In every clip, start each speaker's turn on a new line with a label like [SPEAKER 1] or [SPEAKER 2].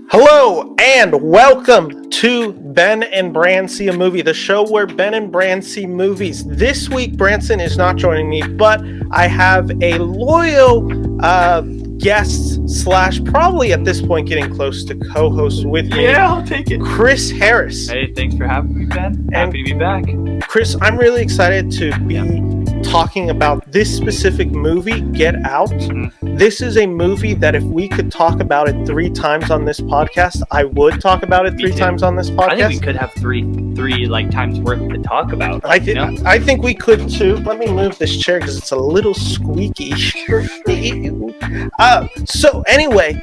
[SPEAKER 1] Hello and welcome to Ben and Bran See a Movie, the show where Ben and Bran see movies. This week, Branson is not joining me, but I have a loyal guest slash probably at this point getting close to co-host with me.
[SPEAKER 2] Yeah, I'll take it.
[SPEAKER 1] Chris Harris.
[SPEAKER 2] Hey, thanks for having me, Ben. Happy to be back.
[SPEAKER 1] Chris, I'm really excited to be talking about this specific movie, Get Out.
[SPEAKER 2] Mm-hmm.
[SPEAKER 1] This is a movie that if we could talk about it 3 times on this podcast, I would talk about it 3 times on this podcast.
[SPEAKER 2] I think we could have three like times worth to talk about.
[SPEAKER 1] I think we could too. Let me move this chair because it's a little squeaky. So anyway,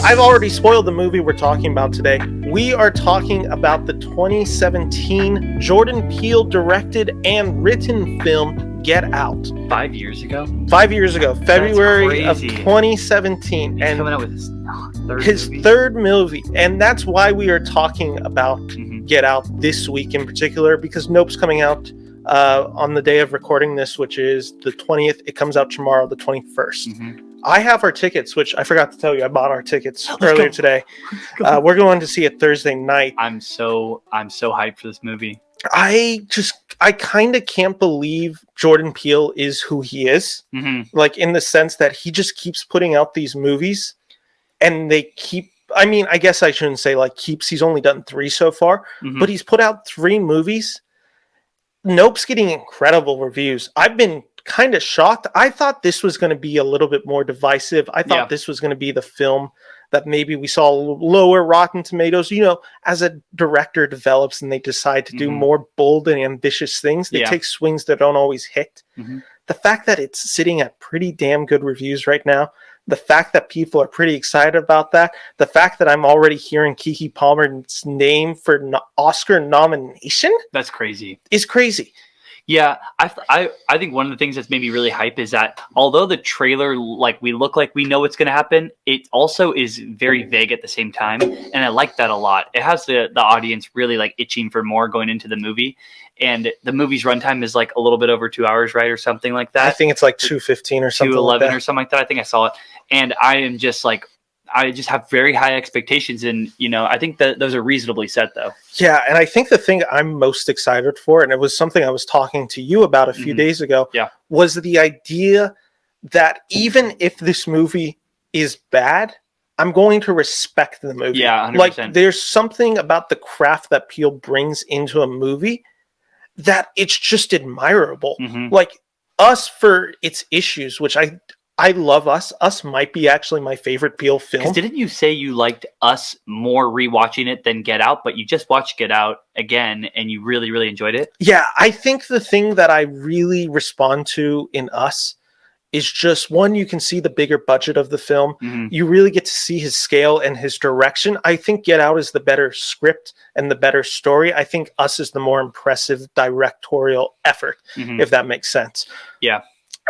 [SPEAKER 1] I've already spoiled the movie we're talking about today. We are talking about the 2017 Jordan Peele directed and written film Get Out.
[SPEAKER 2] 5 years ago?
[SPEAKER 1] 5 years ago, February of 2017.
[SPEAKER 2] He's
[SPEAKER 1] and
[SPEAKER 2] coming out with his
[SPEAKER 1] third movie. And that's why we are talking about Get Out this week in particular, because Nope's coming out on the day of recording this, which is the 20th. It comes out tomorrow, the 21st. I have our tickets, which I forgot to tell you. I bought our tickets earlier today. We're going to see it Thursday night.
[SPEAKER 2] I'm so hyped for this movie.
[SPEAKER 1] I kind of can't believe Jordan Peele is who he is. Like, in the sense that he just keeps putting out these movies and they keep, I mean, I guess I shouldn't say like keeps, he's only done 3 so far, but he's put out 3 movies. Nope's getting incredible reviews. I've been kind of shocked. I thought this was going to be a little bit more divisive. I thought this was going to be the film that maybe we saw lower Rotten Tomatoes. You know, as a director develops and they decide to do more bold and ambitious things, they take swings that don't always hit. The fact that it's sitting at pretty damn good reviews right now, the fact that people are pretty excited about that, the fact that I'm already hearing Keke Palmer's name for Oscar nomination,
[SPEAKER 2] that's crazy.
[SPEAKER 1] Is crazy.
[SPEAKER 2] Yeah, I think one of the things that's made me really hype is that although the trailer, like, we look like we know what's going to happen, it also is very vague at the same time, and I like that a lot. It has the audience really like itching for more going into the movie, and the movie's runtime is like a little bit over 2 hours, right, or something like that.
[SPEAKER 1] I think it's like 2:15 or something,
[SPEAKER 2] 2:11
[SPEAKER 1] like that.
[SPEAKER 2] or something like that. I think I saw it, and I am just like, I just have very high expectations, and I think that those are reasonably set, though.
[SPEAKER 1] Yeah, and I think the thing I'm most excited for, and it was something I was talking to you about a few days ago, was the idea that even if this movie is bad, I'm going to respect the movie.
[SPEAKER 2] Yeah, 100%.
[SPEAKER 1] Like, there's something about the craft that Peele brings into a movie that it's just admirable. Like, Us, for its issues, which I love Us. Us might be actually my favorite Peele film.
[SPEAKER 2] Didn't you say you liked Us more rewatching it than Get Out, but you just watched Get Out again and you really, really enjoyed it? Yeah,
[SPEAKER 1] I think the thing that I really respond to in Us is just, one, you can see the bigger budget of the film. You really get to see his scale and his direction. I think Get Out is the better script and the better story. I think Us is the more impressive directorial effort, if that makes sense.
[SPEAKER 2] Yeah.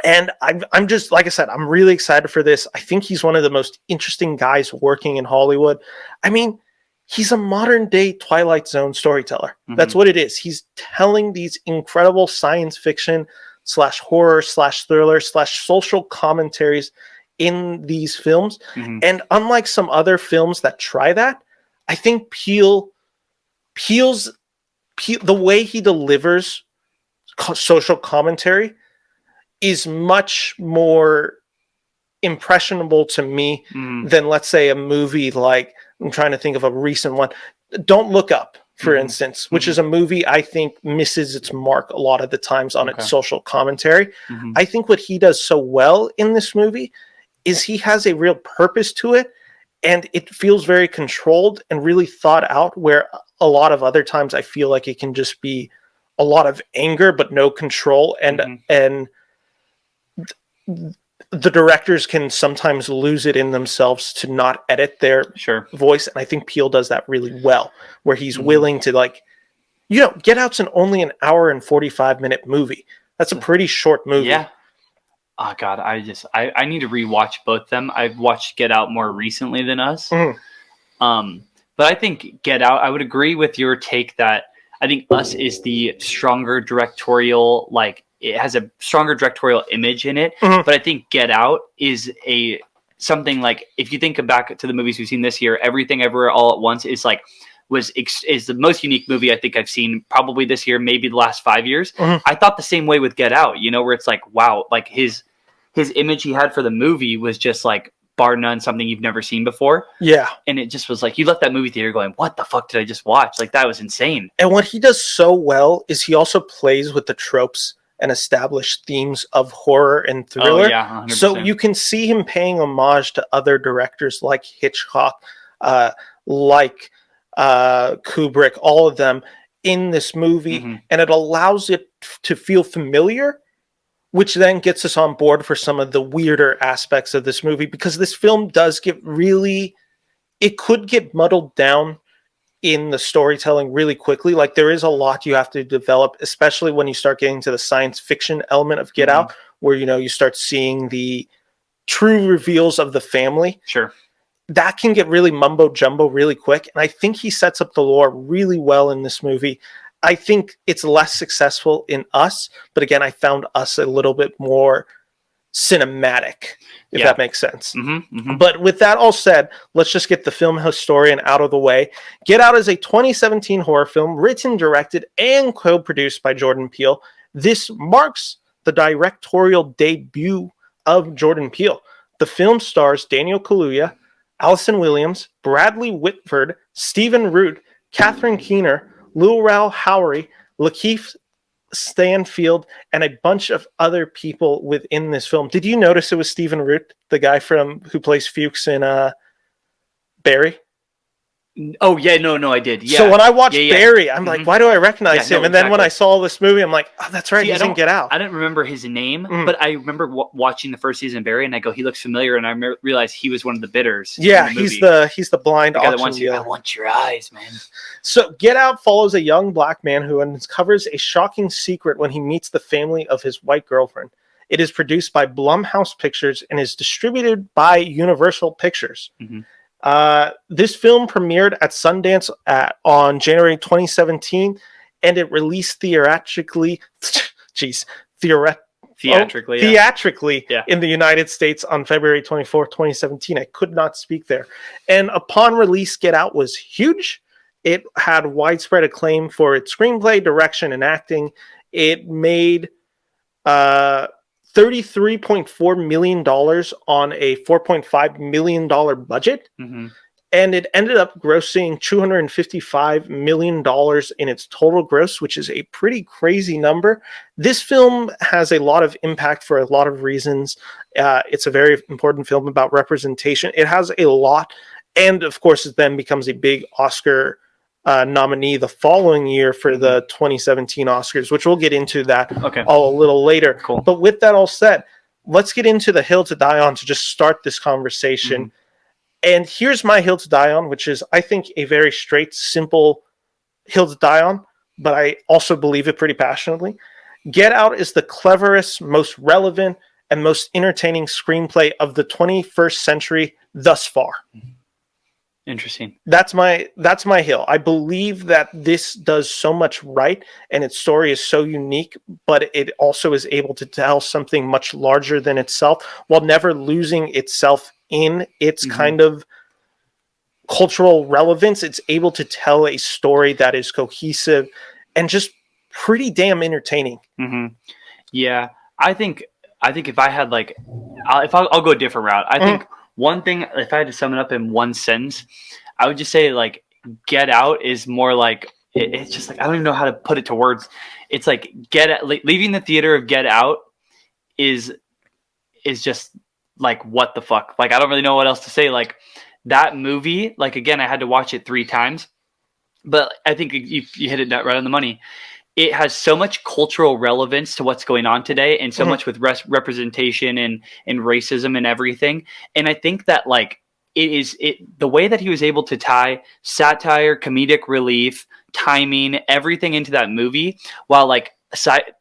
[SPEAKER 1] And I'm just, like I said, I'm really excited for this. I think he's one of the most interesting guys working in Hollywood. I mean, he's a modern day Twilight Zone storyteller. That's what it is. He's telling these incredible science fiction / horror / thriller / social commentaries in these films. And unlike some other films that try that, I think Peele's the way he delivers social commentary is much more impressionable to me than, let's say, a movie like, I'm trying to think of a recent one, Don't Look Up, for instance, which is a movie I think misses its mark a lot of the times on its social commentary. I think what he does so well in this movie is he has a real purpose to it, and it feels very controlled and really thought out, where a lot of other times I feel like it can just be a lot of anger but no control, and the directors can sometimes lose it in themselves to not edit their voice. And I think Peele does that really well, where he's willing to, like, Get Out's only an hour and 45-minute movie. That's a pretty short movie.
[SPEAKER 2] Yeah. Oh God, I need to rewatch both of them. I've watched Get Out more recently than Us. But I think Get Out, I would agree with your take that I think Us is the stronger directorial, like, it has a stronger directorial image in it, but I think Get Out is something like, if you think back to the movies we've seen this year, Everything Everywhere All at Once is like, is the most unique movie I think I've seen probably this year, maybe the last 5 years. I thought the same way with Get Out, you know, where it's like, wow, like his image he had for the movie was just like, bar none, something you've never seen before.
[SPEAKER 1] Yeah.
[SPEAKER 2] And it just was like, you left that movie theater going, what the fuck did I just watch? Like, that was insane.
[SPEAKER 1] And what he does so well is he also plays with the tropes and established themes of horror and thriller.
[SPEAKER 2] Oh, yeah, 100%.
[SPEAKER 1] So you can see him paying homage to other directors like Hitchcock, like Kubrick, all of them in this movie. And it allows it to feel familiar, which then gets us on board for some of the weirder aspects of this movie, because this film does get really, it could get muddled down in the storytelling really quickly. Like, there is a lot you have to develop, especially when you start getting to the science fiction element of Get Out, where, you know, you start seeing the true reveals of the family.
[SPEAKER 2] Sure.
[SPEAKER 1] That can get really mumbo jumbo really quick. And I think he sets up the lore really well in this movie. I think it's less successful in Us, but again, I found Us a little bit more cinematic, if that makes sense. But with that all said, let's just get the film historian out of the way. Get Out is a 2017 horror film written, directed, and co-produced by Jordan Peele. This marks the directorial debut of Jordan Peele. The film stars Daniel Kaluuya, Allison Williams, Bradley Whitford, Stephen Root, Catherine Keener, Lil Rel Howery, Lakeith Stanfield, and a bunch of other people within this film. Did you notice it was Stephen Root, the guy who plays Fuchs in Barry?
[SPEAKER 2] Oh, yeah, no, I did. Yeah.
[SPEAKER 1] So when I watched Barry, I'm like, why do I recognize him? And then when I saw this movie, I'm like, oh, that's right, he's in Get Out.
[SPEAKER 2] I didn't remember his name, but I remember watching the first season of Barry, and I go, he looks familiar, and I realized he was one of the bidders.
[SPEAKER 1] Yeah, he's the blind
[SPEAKER 2] guy that
[SPEAKER 1] auction
[SPEAKER 2] I want your eyes, man.
[SPEAKER 1] So Get Out follows a young black man who uncovers a shocking secret when he meets the family of his white girlfriend. It is produced by Blumhouse Pictures and is distributed by Universal Pictures. This film premiered at Sundance on January 2017, and it released theatrically in the United States on February 24th, 2017. I could not speak there. And upon release, Get Out was huge. It had widespread acclaim for its screenplay, direction, and acting. It made $33.4 million on a $4.5 million budget. And it ended up grossing $255 million in its total gross, which is a pretty crazy number. This film has a lot of impact for a lot of reasons. It's a very important film about representation. It has a lot. And of course, it then becomes a big Oscar nominee the following year for the 2017 Oscars, which we'll get into that all a little later.
[SPEAKER 2] Cool.
[SPEAKER 1] But with that all said, let's get into the hill to die on to just start this conversation. And here's my hill to die on, which is, I think, a very straight, simple hill to die on, but I also believe it pretty passionately. Get Out is the cleverest, most relevant, and most entertaining screenplay of the 21st century thus far.
[SPEAKER 2] Interesting.
[SPEAKER 1] That's my hill. I believe that this does so much right, and its story is so unique, but it also is able to tell something much larger than itself while never losing itself in its kind of cultural relevance. It's able to tell a story that is cohesive and just pretty damn entertaining.
[SPEAKER 2] Yeah, I think if I had I'll go a different route. I think one thing, if I had to sum it up in one sentence, I would just say like Get Out is more like it's just like, I don't even know how to put it to words. It's like leaving the theater of Get Out is just like, what the fuck? Like, I don't really know what else to say. Like, that movie, like, again, I had to watch it 3 times, but I think you hit it right on the money. It has so much cultural relevance to what's going on today, and so much with representation and racism and everything. And I think that like the way that he was able to tie satire, comedic relief, timing, everything into that movie, while like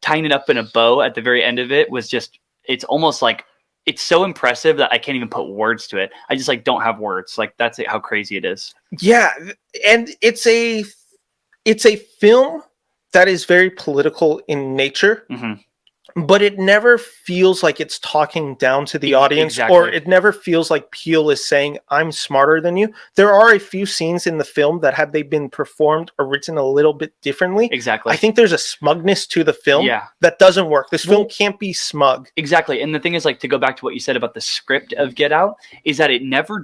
[SPEAKER 2] tying it up in a bow at the very end of it, was just, it's almost like, it's so impressive that I can't even put words to it. I just like don't have words. Like, that's how crazy it is. Yeah,
[SPEAKER 1] and it's a film that is very political in nature. but it never feels like it's talking down to the audience, or it never feels like Peele is saying, I'm smarter than you. There are a few scenes in the film that, had they been performed or written a little bit differently, I think there's a smugness to the film that doesn't work. This film can't be smug.
[SPEAKER 2] Exactly. And the thing is, like, to go back to what you said about the script of Get Out, is that they never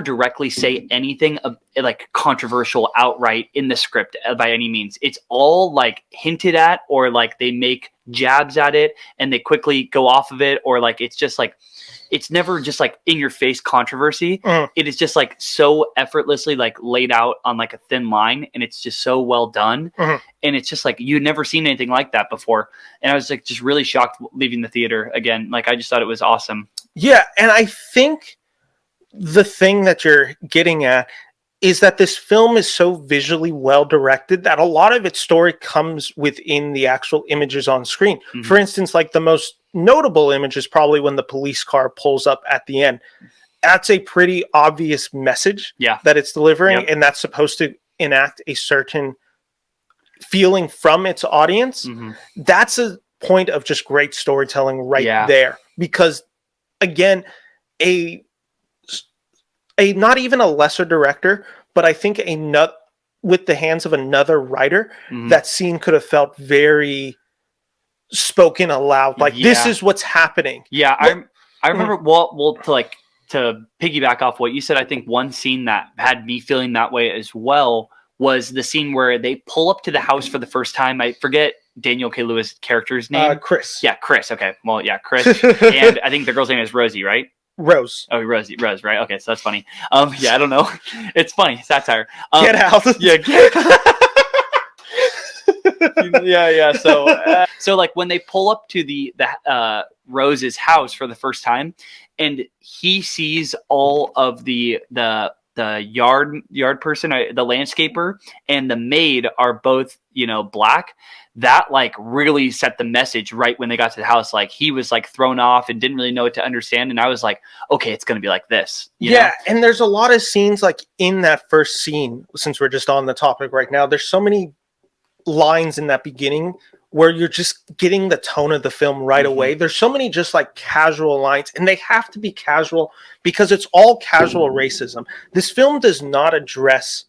[SPEAKER 2] directly say anything like controversial outright in the script by any means. It's all like hinted at, or like they make jabs at it and they quickly go off of it, or like it's just like, it's never just like in your face controversy. It is just like so effortlessly like laid out on like a thin line, and it's just so well done. And it's just like, you'd never seen anything like that before. And I was like just really shocked leaving the theater again. Like, I just thought it was awesome.
[SPEAKER 1] Yeah. And I think the thing that you're getting at is that this film is so visually well directed that a lot of its story comes within the actual images on screen. For instance, like the most notable image is probably when the police car pulls up at the end. That's a pretty obvious message that it's delivering, and that's supposed to enact a certain feeling from its audience. That's a point of just great storytelling right there, because again, a not even a lesser director, but I think with the hands of another writer, that scene could have felt very spoken aloud. Like, this is what's happening.
[SPEAKER 2] Yeah, I remember. Well, to piggyback off what you said, I think one scene that had me feeling that way as well was the scene where they pull up to the house for the first time. I forget Daniel Kaluuya's character's name.
[SPEAKER 1] Chris.
[SPEAKER 2] Yeah, Chris. Okay. Well, yeah, Chris. And I think the girl's name is Rosie, right?
[SPEAKER 1] Rose.
[SPEAKER 2] Oh, Rose, right? Okay, so that's funny. Yeah, I don't know. It's funny, satire.
[SPEAKER 1] Get out.
[SPEAKER 2] Yeah, yeah. So like when they pull up to the Rose's house for the first time, and he sees all of the yard person, the landscaper, and the maid are both, black. That like really set the message right when they got to the house. Like, he was like thrown off and didn't really know what to understand. And I was like, okay, it's going to be like this. You know?
[SPEAKER 1] And there's a lot of scenes like in that first scene, since we're just on the topic right now, there's so many lines in that beginning where you're just getting the tone of the film right away. There's so many just like casual lines, and they have to be casual because it's all casual racism. This film does not address,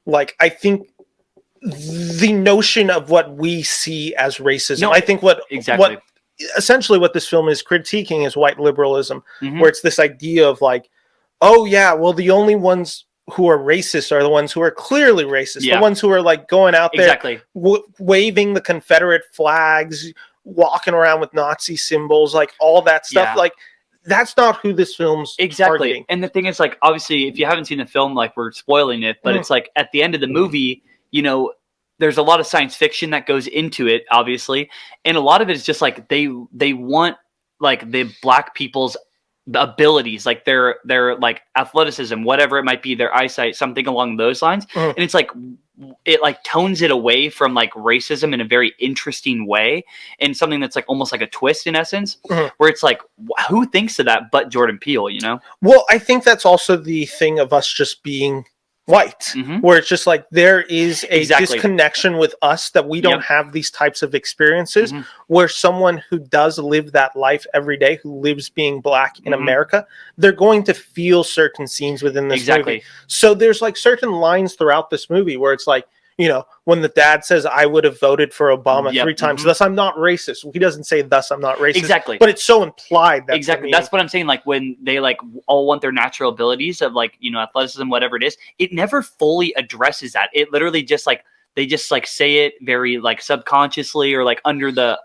[SPEAKER 1] like, I think, the notion of what we see as racism. No, I think what essentially what this film is critiquing is white liberalism, where it's this idea of like, oh yeah, well, the only ones who are racist are the ones who are clearly racist, the ones who are like going out there waving the Confederate flags, walking around with Nazi symbols, like all that stuff. Like, that's not who this film's targeting.
[SPEAKER 2] And the thing is, like, obviously, if you haven't seen the film, like, we're spoiling it, but it's like at the end of the movie, there's a lot of science fiction that goes into it, obviously, and a lot of it is just like they want like the black people's abilities, like their like athleticism, whatever it might be, their eyesight, something along those lines. And it's like, it like tones it away from like racism in a very interesting way, and something that's like almost like a twist in essence, where it's like, who thinks of that but Jordan Peele,
[SPEAKER 1] Well, I think that's also the thing of us just being white, where it's just like there is a disconnection with us, that we don't have these types of experiences, where someone who does live that life every day, who lives being black in America, they're going to feel certain scenes within this movie. So there's like certain lines throughout this movie where it's like, when the dad says, I would have voted for Obama 3 times, thus I'm not racist. He doesn't say, thus I'm not racist. But it's so implied.
[SPEAKER 2] That's what I'm saying. Like, when they like all want their natural abilities of like, athleticism, whatever it is, it never fully addresses that. It literally just like, they just like say it very like subconsciously, or like under the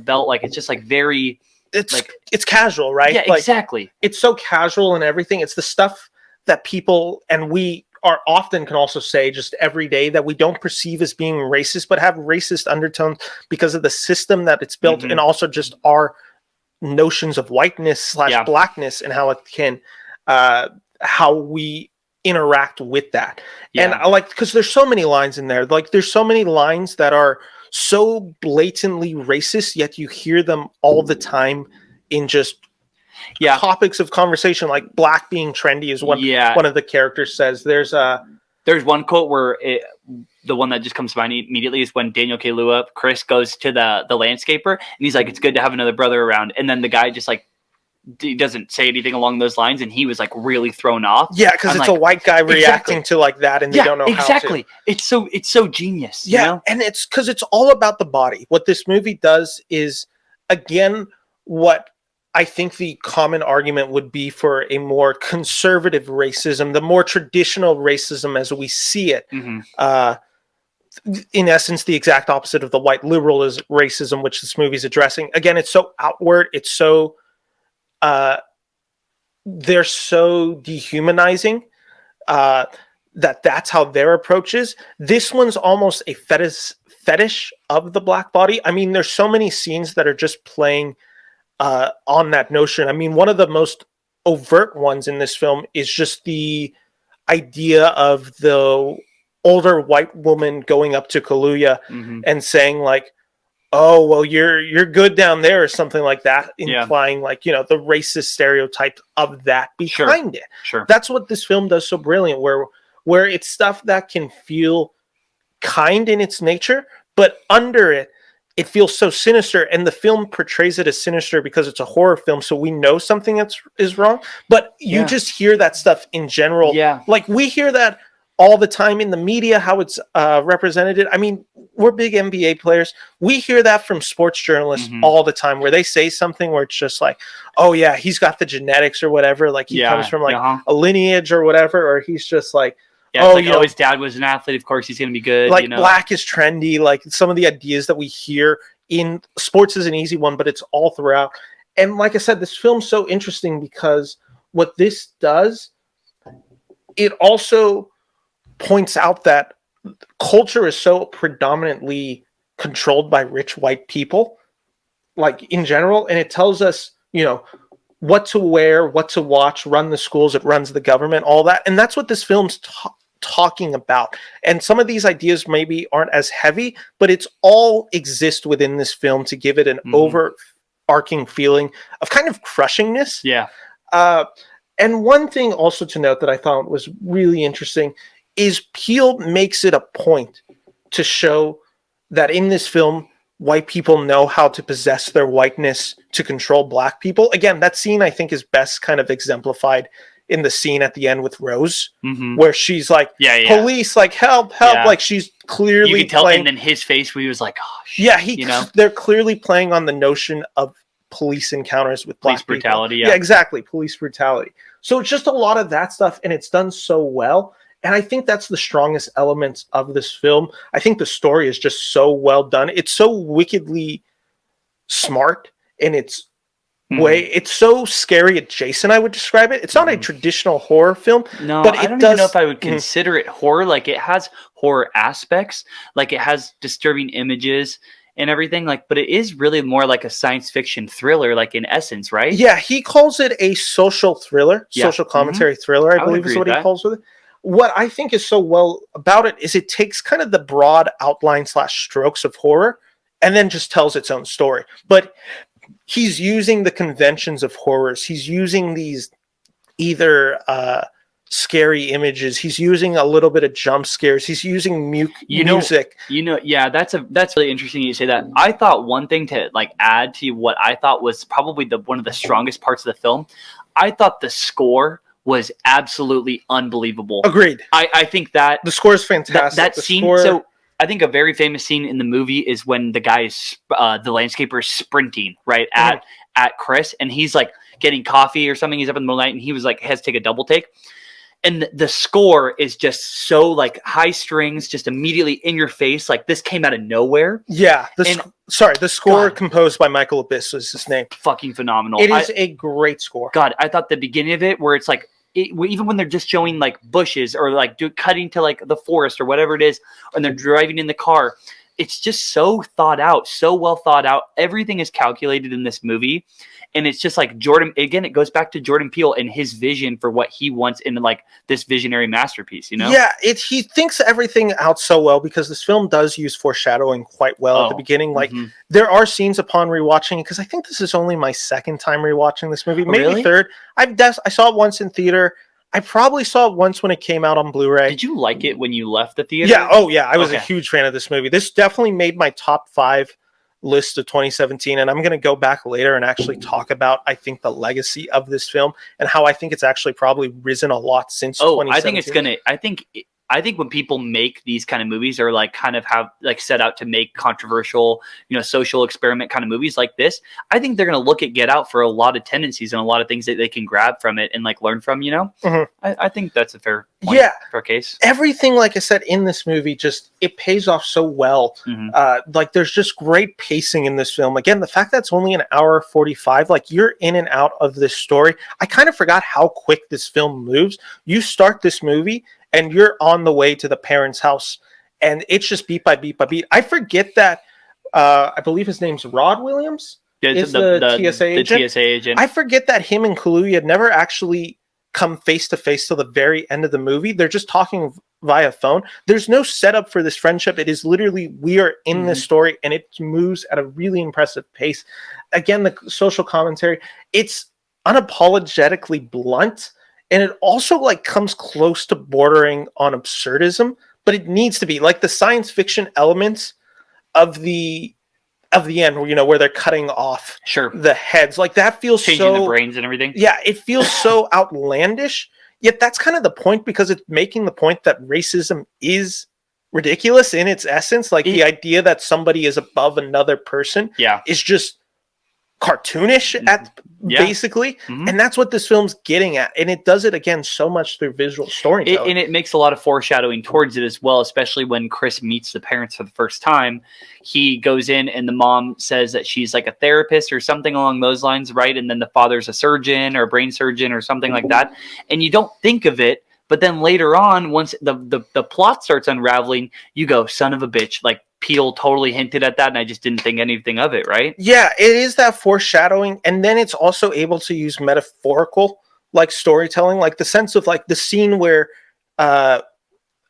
[SPEAKER 2] belt. Like, it's just like very,
[SPEAKER 1] it's casual, right?
[SPEAKER 2] Yeah,
[SPEAKER 1] like,
[SPEAKER 2] exactly.
[SPEAKER 1] It's so casual and everything. It's the stuff that people, and we are often can also say just every day, that we don't perceive as being racist, but have racist undertones because of the system that it's built, and also just our notions of whiteness / blackness, and how it can, how we interact with that. And I like, because there's so many lines in there, like there's so many lines that are so blatantly racist, yet you hear them all the time in just topics of conversation, like black being trendy is one of the characters says. There's one quote where
[SPEAKER 2] the one that just comes to mind immediately is when Daniel Kaluuya, Chris, goes to the landscaper, and he's like, "It's good to have another brother around," and then the guy just like he doesn't say anything along those lines, and he was like really thrown off.
[SPEAKER 1] Yeah, because it's like, a white guy reacting to like that, and they don't know how to.
[SPEAKER 2] It's so genius.
[SPEAKER 1] Yeah,
[SPEAKER 2] you know?
[SPEAKER 1] And it's because it's all about the body. What this movie does is, again, what I think the common argument would be for a more conservative racism, the more traditional racism as we see it. In essence, the exact opposite of the white liberal is racism, which this movie is addressing. Again, it's so outward. It's so they're so dehumanizing that's how their approach is. This one's almost a fetish of the black body. I mean, there's so many scenes that are just playing on that notion. I mean, one of the most overt ones in this film is just the idea of the older white woman going up to Kaluuya and saying like, "Oh, well, you're good down there," or something like that, implying like, the racist stereotype of that behind it.
[SPEAKER 2] Sure.
[SPEAKER 1] That's what this film does so brilliant, where it's stuff that can feel kind in its nature, but under it feels so sinister, and the film portrays it as sinister because it's a horror film, so we know something is wrong, but you just hear that stuff in general.
[SPEAKER 2] Yeah.
[SPEAKER 1] Like, we hear that all the time in the media, how it's represented. I mean, we're big NBA players. We hear that from sports journalists all the time, where they say something where it's just like, "Oh yeah, he's got the genetics," or whatever. Like, he comes from like a lineage or whatever, or he's just like,
[SPEAKER 2] his dad was an athlete. Of course, he's going to be good.
[SPEAKER 1] Like, black is trendy. Like, some of the ideas that we hear in sports is an easy one, but it's all throughout. And like I said, this film's so interesting because what this does, it also points out that culture is so predominantly controlled by rich white people, like, in general, and it tells us, what to wear, what to watch, run the schools, it runs the government, all that. And that's what this film's talking about. And some of these ideas maybe aren't as heavy, but it's all exist within this film to give it an overarching feeling of kind of crushingness.
[SPEAKER 2] Yeah.
[SPEAKER 1] And one thing also to note that I thought was really interesting is Peele makes it a point to show that in this film, white people know how to possess their whiteness to control black people. Again, that scene I think is best kind of exemplified in the scene at the end with Rose, where she's like, police, like, help. Like, she's clearly,
[SPEAKER 2] you can tell, and then his face where he was like, oh, shit.
[SPEAKER 1] Yeah, they're clearly playing on the notion of police encounters with black
[SPEAKER 2] police brutality.
[SPEAKER 1] Yeah, exactly, police brutality. So it's just a lot of that stuff, and it's done so well. And I think that's the strongest elements of this film. I think the story is just so well done. It's so wickedly smart in its way. It's so scary adjacent, I would describe it. It's not a traditional horror film.
[SPEAKER 2] No,
[SPEAKER 1] but
[SPEAKER 2] I don't even know if I would consider it horror. Like, it has horror aspects. Like, it has disturbing images and everything. Like, but it is really more like a science fiction thriller, like, in essence, right?
[SPEAKER 1] Yeah, he calls it a social thriller, social commentary thriller, I believe is what he calls it. What I think is so well about it is it takes kind of the broad outline / strokes of horror and then just tells its own story. But he's using the conventions of horrors. He's using these either scary images. He's using a little bit of jump scares. He's using music.
[SPEAKER 2] That's really interesting you say that. I thought one thing to like add to what I thought was probably one of the strongest parts of the film. I thought the score was absolutely unbelievable.
[SPEAKER 1] Agreed.
[SPEAKER 2] I think that
[SPEAKER 1] the score is fantastic.
[SPEAKER 2] That scene. So I think a very famous scene in the movie is when the guy is the landscaper is sprinting right at Chris, and he's like getting coffee or something. He's up in the middle of the night, and he was like has to take a double take. And the score is just so like high strings, just immediately in your face. Like, this came out of nowhere.
[SPEAKER 1] Yeah. The score composed by Michael Abyss is his name.
[SPEAKER 2] Fucking phenomenal.
[SPEAKER 1] It is a great score.
[SPEAKER 2] God, I thought the beginning of it, where it's like, even when they're just showing like bushes or like cutting to like the forest or whatever it is, and they're driving in the car, it's just so thought out, so well thought out. Everything is calculated in this movie. And it's just like Jordan, again, it goes back to Jordan Peele and his vision for what he wants in like this visionary masterpiece, Yeah,
[SPEAKER 1] he thinks everything out so well because this film does use foreshadowing quite well at the beginning. Like, there are scenes upon rewatching it, because I think this is only my second time rewatching this movie, maybe third. I saw it once in theater. I probably saw it once when it came out on Blu-ray.
[SPEAKER 2] Did you like it when you left the theater?
[SPEAKER 1] Yeah. Oh, yeah. I was a huge fan of this movie. This definitely made my top 5 list of 2017, and I'm going to go back later and actually talk about, I think, the legacy of this film and how I think it's actually probably risen a lot since 2017.
[SPEAKER 2] I think when people make these kind of movies, or like kind of have like set out to make controversial, social experiment kind of movies like this, I think they're going to look at Get Out for a lot of tendencies and a lot of things that they can grab from it and like learn from,
[SPEAKER 1] Mm-hmm.
[SPEAKER 2] I think that's a fair point, fair case.
[SPEAKER 1] Everything, like I said, in this movie, just, it pays off so well.
[SPEAKER 2] Mm-hmm.
[SPEAKER 1] Like, there's just great pacing in this film. Again, the fact that it's only an hour 45, like, you're in and out of this story. I kind of forgot how quick this film moves. You start this movie and you're on the way to the parents' house, and it's just beat by beat by beat. I forget that, I believe his name's Rod Williams, is the TSA agent.
[SPEAKER 2] The TSA agent.
[SPEAKER 1] I forget that him and Kaluuya never actually come face to face till the very end of the movie. They're just talking via phone. There's no setup for this friendship. It is literally, we are in this story, and it moves at a really impressive pace. Again, the social commentary, it's unapologetically blunt. And it also like comes close to bordering on absurdism, but it needs to be like the science fiction elements of the end, where they're cutting off the heads. Like, that feels
[SPEAKER 2] changing the brains and everything.
[SPEAKER 1] Yeah, it feels so outlandish. Yet that's kind of the point, because it's making the point that racism is ridiculous in its essence. Like, the idea that somebody is above another person is just cartoonish basically, and that's what this film's getting at, and it does it again so much through visual storytelling,
[SPEAKER 2] and it makes a lot of foreshadowing towards it as well, especially when Chris meets the parents for the first time. He goes in and the mom says that she's like a therapist or something along those lines, right? And then the father's a surgeon or a brain surgeon or something like that, and you don't think of it, but then later on, once the plot starts unraveling, you go, son of a bitch, like Peele totally hinted at that, and I just didn't think anything of it, right?
[SPEAKER 1] Yeah, it is that foreshadowing, and then it's also able to use metaphorical like storytelling, like the sense of like the scene where Daniel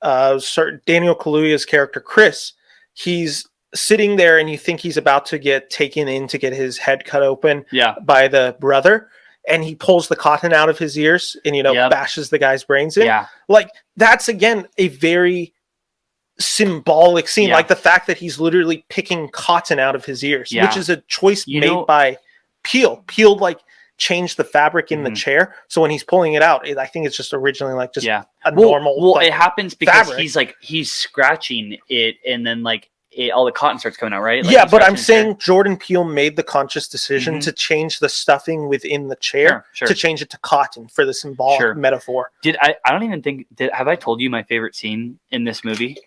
[SPEAKER 1] Kaluuya's character Chris, he's sitting there and you think he's about to get taken in to get his head cut open by the brother, and he pulls the cotton out of his ears and bashes the guy's brains in. Like, that's again a very symbolic scene, like the fact that he's literally picking cotton out of his ears, which is a choice made by Peele. Peele like changed the fabric in the chair, so when he's pulling it out, I think it's just originally like just a normal.
[SPEAKER 2] Well, it happens because
[SPEAKER 1] fabric.
[SPEAKER 2] he's scratching it, and then like all the cotton starts coming out, right? Like,
[SPEAKER 1] yeah, but I'm saying Jordan Peele made the conscious decision to change the stuffing within the chair to change it to cotton for the symbolic metaphor.
[SPEAKER 2] I don't even think have I told you my favorite scene in this movie?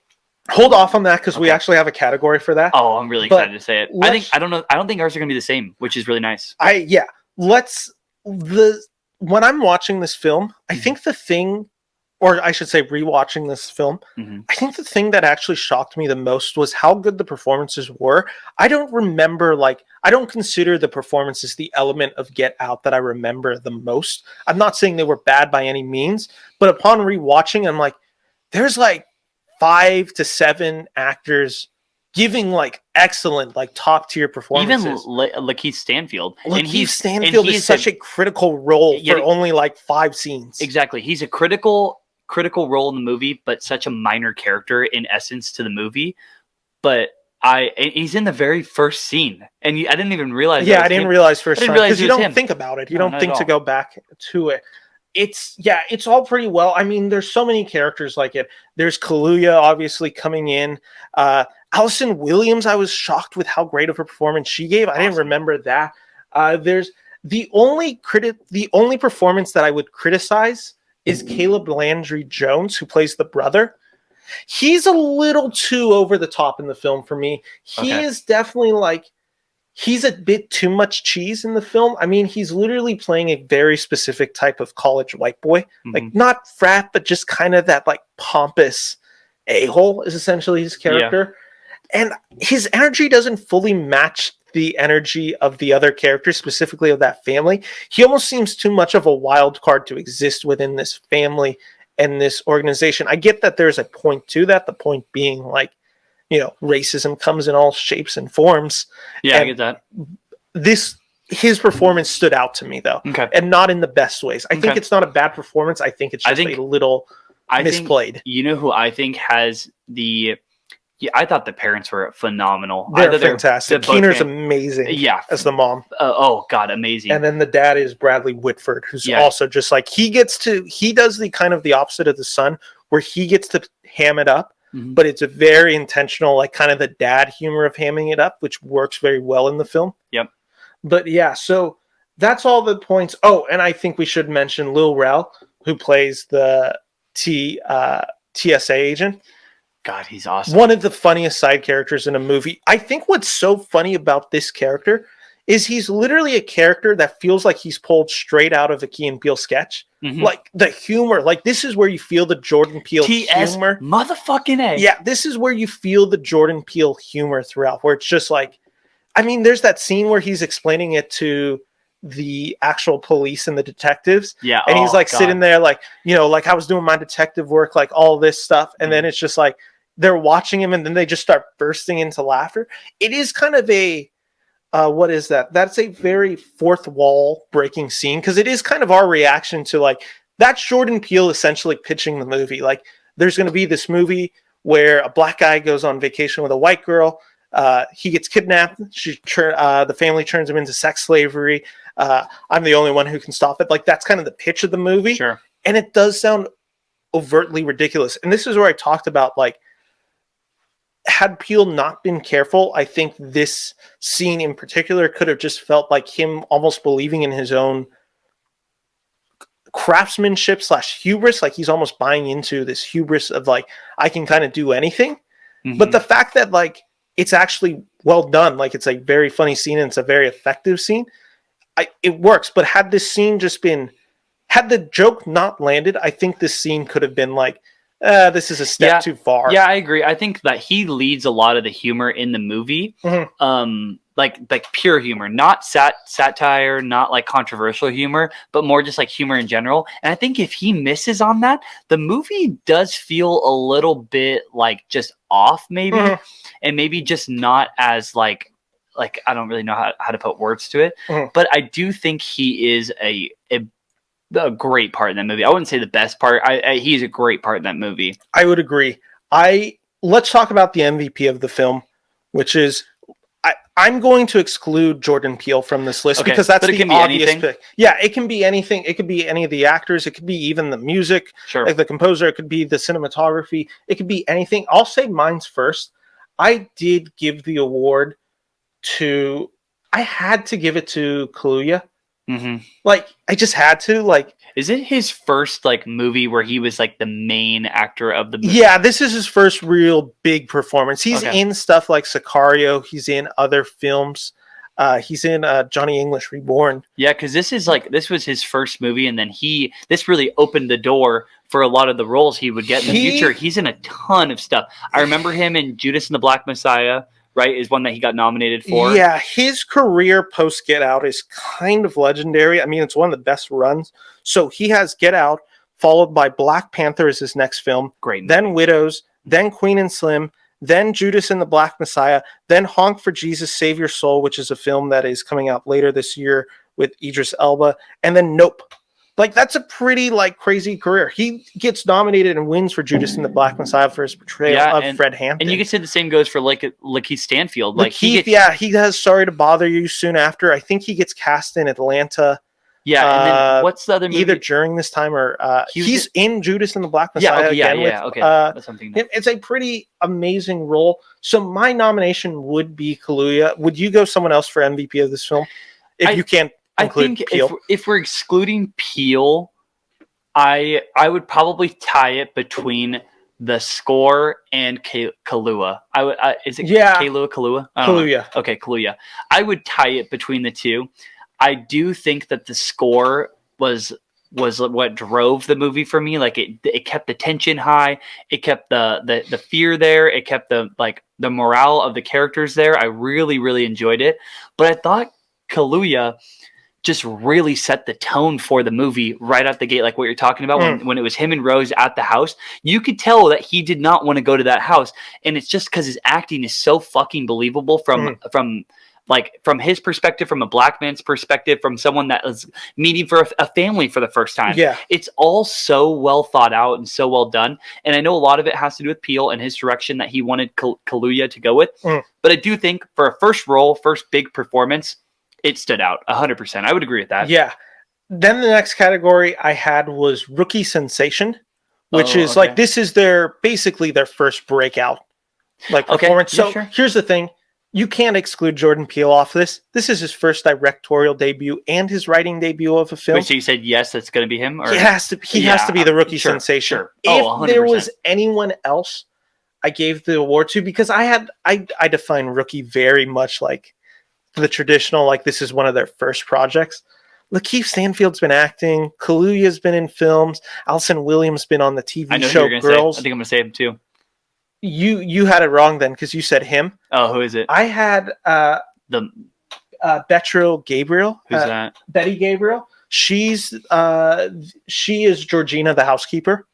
[SPEAKER 1] Hold off on that, because we actually have a category for that.
[SPEAKER 2] Oh, I'm really excited to say it. I don't think ours are gonna be the same, which is really nice.
[SPEAKER 1] When I'm watching this film, I think the thing, or I should say rewatching this film, I think the thing that actually shocked me the most was how good the performances were. I don't consider the performances the element of Get Out that I remember the most. I'm not saying they were bad by any means, but upon rewatching, I'm like, there's like 5 to 7 actors giving like excellent, like top tier performances.
[SPEAKER 2] Even Lakeith Stanfield.
[SPEAKER 1] Lakeith Stanfield is such a critical role for only like 5 scenes.
[SPEAKER 2] Exactly. He's a critical role in the movie, but such a minor character in essence to the movie. But he's in the very first scene, and I didn't even realize.
[SPEAKER 1] Yeah, I didn't realize first time, because you don't
[SPEAKER 2] him.
[SPEAKER 1] Think about it. You don't think to go back to it. It's all pretty well. I mean, there's so many characters like it. There's Kaluuya obviously coming in. Allison Williams, I was shocked with how great of a performance she gave. I didn't remember that. There's the only performance that I would criticize is Caleb Landry Jones, who plays the brother. He's a little too over the top in the film for me. He is definitely like, he's a bit too much cheese in the film. I mean, he's literally playing a very specific type of college white boy. Like, not frat, but just kind of that like pompous a-hole is essentially his character. And his energy doesn't fully match the energy of the other characters, specifically of that family. He almost seems too much of a wild card to exist within this family and this organization. I get that there's a point to that, the point being like, racism comes in all shapes and forms.
[SPEAKER 2] Yeah, I get that.
[SPEAKER 1] This his performance stood out to me though, and not in the best ways. I think it's not a bad performance. I think it's just a little misplayed.
[SPEAKER 2] You know who I think has the... Yeah, I thought the parents were phenomenal.
[SPEAKER 1] They're fantastic. Keener's amazing.
[SPEAKER 2] Yeah,
[SPEAKER 1] as the mom.
[SPEAKER 2] Oh God, amazing.
[SPEAKER 1] And then the dad is Bradley Whitford, who's also just like he does the kind of the opposite of the son, where he gets to ham it up, but it's a very intentional, like kind of the dad humor of hamming it up, which works very well in the film.
[SPEAKER 2] Yep.
[SPEAKER 1] But yeah, so that's all the points. Oh, and I think we should mention Lil Rel, who plays the TSA agent.
[SPEAKER 2] God, he's awesome.
[SPEAKER 1] One of the funniest side characters in a movie. I think what's so funny about this character is he's literally a character that feels like he's pulled straight out of a Key and Peele sketch. Like the humor, like this is where you feel the Jordan Peele humor.
[SPEAKER 2] Motherfucking A.
[SPEAKER 1] Yeah, this is where you feel the Jordan Peele humor throughout, where it's just like, I mean, there's that scene where he's explaining it to the actual police and the detectives.
[SPEAKER 2] Yeah.
[SPEAKER 1] And he's like sitting there like, you know, like I was doing my detective work, like all this stuff. And then it's just like, they're watching him and then they just start bursting into laughter. It is kind of a, what is that? That's a very fourth wall breaking scene. Cause it is kind of our reaction to like, that's Jordan Peele essentially pitching the movie. Like there's going to be this movie where a black guy goes on vacation with a white girl. He gets kidnapped. The family turns him into sex slavery. I'm the only one who can stop it. Like that's kind of the pitch of the movie.
[SPEAKER 2] Sure.
[SPEAKER 1] And it does sound overtly ridiculous. And this is where I talked about like, had Peele not been careful, I think this scene in particular could have just felt like him almost believing in his own craftsmanship / hubris. Like he's almost buying into this hubris of like, I can kind of do anything. But the fact that like, it's actually well done. Like it's a very funny scene and it's a very effective scene. It works. But had this scene had the joke not landed, I think this scene could have been like, this is a step too far.
[SPEAKER 2] Yeah, I agree. I think that he leads a lot of the humor in the movie. Like pure humor, not satire, not like controversial humor, but more just like humor in general. And I think if he misses on that, the movie does feel a little bit like just off maybe. And maybe just not as like I don't really know how to put words to it. But I do think he is a great part in that movie. I wouldn't say the best part. He's a great part in that movie.
[SPEAKER 1] I would agree. Let's talk about the MVP of the film, which is I'm going to exclude Jordan Peele from this list because that's the obvious pick. Yeah, it can be anything. It could be any of the actors. It could be even the music, like the composer. It could be the cinematography. It could be anything. I'll say mine's first. I did give the award to... I had to give it to Kaluuya. Like, I just had to. Like,
[SPEAKER 2] is it his first like movie where he was like the main actor of the movie?
[SPEAKER 1] Yeah, this is his first real big performance. He's in stuff like Sicario. He's in other films. He's in Johnny English Reborn.
[SPEAKER 2] Yeah, because this was his first movie, and then this really opened the door for a lot of the roles he would get in the future. He's in a ton of stuff. I remember him in Judas and the Black Messiah. Right, is one that he got nominated for.
[SPEAKER 1] Yeah, his career post Get Out is kind of legendary. I mean, it's one of the best runs. So he has Get Out, followed by Black Panther as his next film.
[SPEAKER 2] Great.
[SPEAKER 1] Then Widows, then Queen and Slim, then Judas and the Black Messiah, then Honk for Jesus, Save Your Soul, which is a film that is coming out later this year with Idris Elba, and then Nope. Like, that's a pretty, like, crazy career. He gets nominated and wins for Judas and the Black Messiah for his portrayal of Fred Hampton.
[SPEAKER 2] And you can say the same goes for, like Lakeith Stanfield. Like,
[SPEAKER 1] he has Sorry to Bother You soon after. I think he gets cast in Atlanta.
[SPEAKER 2] Yeah, and then what's the other movie?
[SPEAKER 1] Either during this time or... he's in Judas and the Black Messiah.
[SPEAKER 2] Okay. That's something.
[SPEAKER 1] It's a pretty amazing role. So my nomination would be Kaluuya. Would you go someone else for MVP of this film? If you can't...
[SPEAKER 2] I think if we're excluding Peele, I would probably tie it between the score and Kaluuya. Is it Kaluuya?
[SPEAKER 1] Kaluuya.
[SPEAKER 2] Okay, Kaluuya. I would tie it between the two. I do think that the score was what drove the movie for me. Like it kept the tension high. It kept the fear there. It kept the morale of the characters there. I really, really enjoyed it. But I thought Kaluuya just really set the tone for the movie right out the gate, like what you're talking about. When it was him and Rose at the house, you could tell that he did not want to go to that house, and it's just because his acting is so fucking believable from like from his perspective, from a black man's perspective, from someone that is meeting for a family for the first time.
[SPEAKER 1] Yeah.
[SPEAKER 2] It's all so well thought out and so well done. And I know a lot of it has to do with Peele and his direction that he wanted Kaluuya to go with. But I do think for a first role, first big performance, it stood out 100%. I would agree with that.
[SPEAKER 1] Yeah. Then the next category I had was rookie sensation, which is like, this is basically their first breakout performance. So here's the thing. You can't exclude Jordan Peele off this. This is his first directorial debut and his writing debut of a film.
[SPEAKER 2] Wait, so you said yes, that's going to be him? Or?
[SPEAKER 1] He has to be the rookie sensation.
[SPEAKER 2] Sure. Oh,
[SPEAKER 1] if there was anyone else I gave the award to, because I define rookie very much like the traditional, like this is one of their first projects. Lakeith Stanfield's been acting. Kaluuya's been in films. Alison Williams been on the TV show Girls.
[SPEAKER 2] I think I'm going to say him too.
[SPEAKER 1] You had it wrong then because you said him.
[SPEAKER 2] Oh, who is it?
[SPEAKER 1] I had Betril Gabriel.
[SPEAKER 2] Who's that?
[SPEAKER 1] Betty Gabriel. She is Georgina, the housekeeper.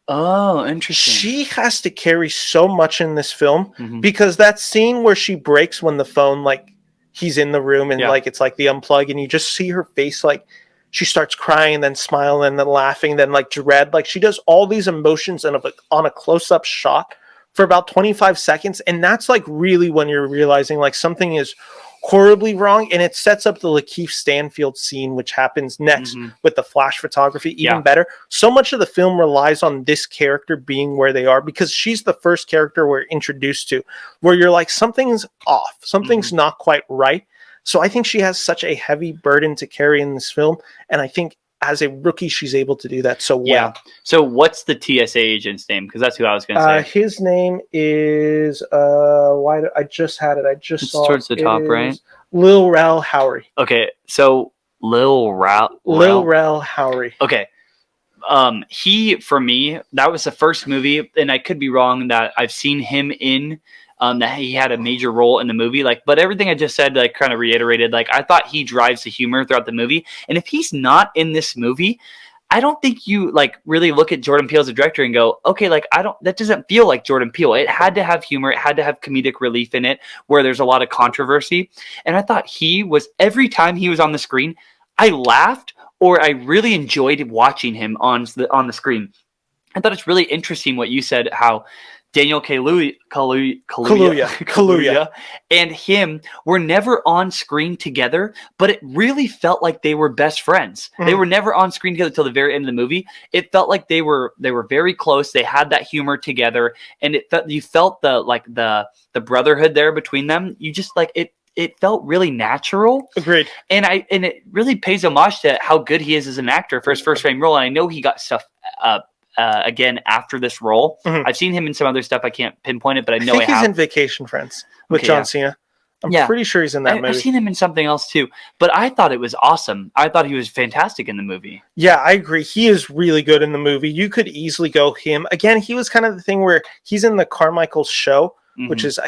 [SPEAKER 2] Oh, interesting.
[SPEAKER 1] She has to carry so much in this film because that scene where she breaks when the phone, like he's in the room and like it's like the unplug and you just see her face, like she starts crying, then smiling, then laughing, then like dread. Like she does all these emotions on a close-up shot for about 25 seconds. And that's like really when you're realizing like something is horribly wrong. And it sets up the Lakeith Stanfield scene, which happens next with the flash photography even better. So much of the film relies on this character being where they are because she's the first character we're introduced to where you're like, something's off, something's not quite right. So I think she has such a heavy burden to carry in this film. And I think as a rookie, she's able to do that so well. Yeah.
[SPEAKER 2] So what's the TSA agent's name? Because that's who I was going to say.
[SPEAKER 1] His name is I just had it.
[SPEAKER 2] It's saw towards the top, right?
[SPEAKER 1] Lil Rel Howery.
[SPEAKER 2] Okay, so Lil Rel
[SPEAKER 1] Howery.
[SPEAKER 2] Okay. He, for me, that was the first movie, and I could be wrong that I've seen him in. That he had a major role in the movie, but everything I just said, kind of reiterated, I thought he drives the humor throughout the movie. And if he's not in this movie, I don't think you really look at Jordan Peele as a director and go, okay, that doesn't feel like Jordan Peele. It had to have humor. It had to have comedic relief in it where there's a lot of controversy. And I thought every time he was on the screen, I laughed or I really enjoyed watching him on the screen. I thought it's really interesting what you said, how Daniel Kaluuya and him were never on screen together, but it really felt like they were best friends. They were never on screen together till the very end of the movie. It felt like they were very close. They had that humor together, and you felt the brotherhood there between them. You just it felt really natural.
[SPEAKER 1] Agreed.
[SPEAKER 2] And it really pays homage to how good he is as an actor for his first frame role. And I know he got stuff again after this role. I've seen him in some other stuff. I can't pinpoint it, but I know
[SPEAKER 1] think he's in Vacation Friends with John Cena. I'm pretty sure he's in that movie.
[SPEAKER 2] I've seen him in something else too, but I thought it was awesome. I thought he was fantastic in the movie.
[SPEAKER 1] Yeah, I agree. He is really good in the movie. You could easily go him. Again, he was kind of the thing where he's in the Carmichael Show, which is,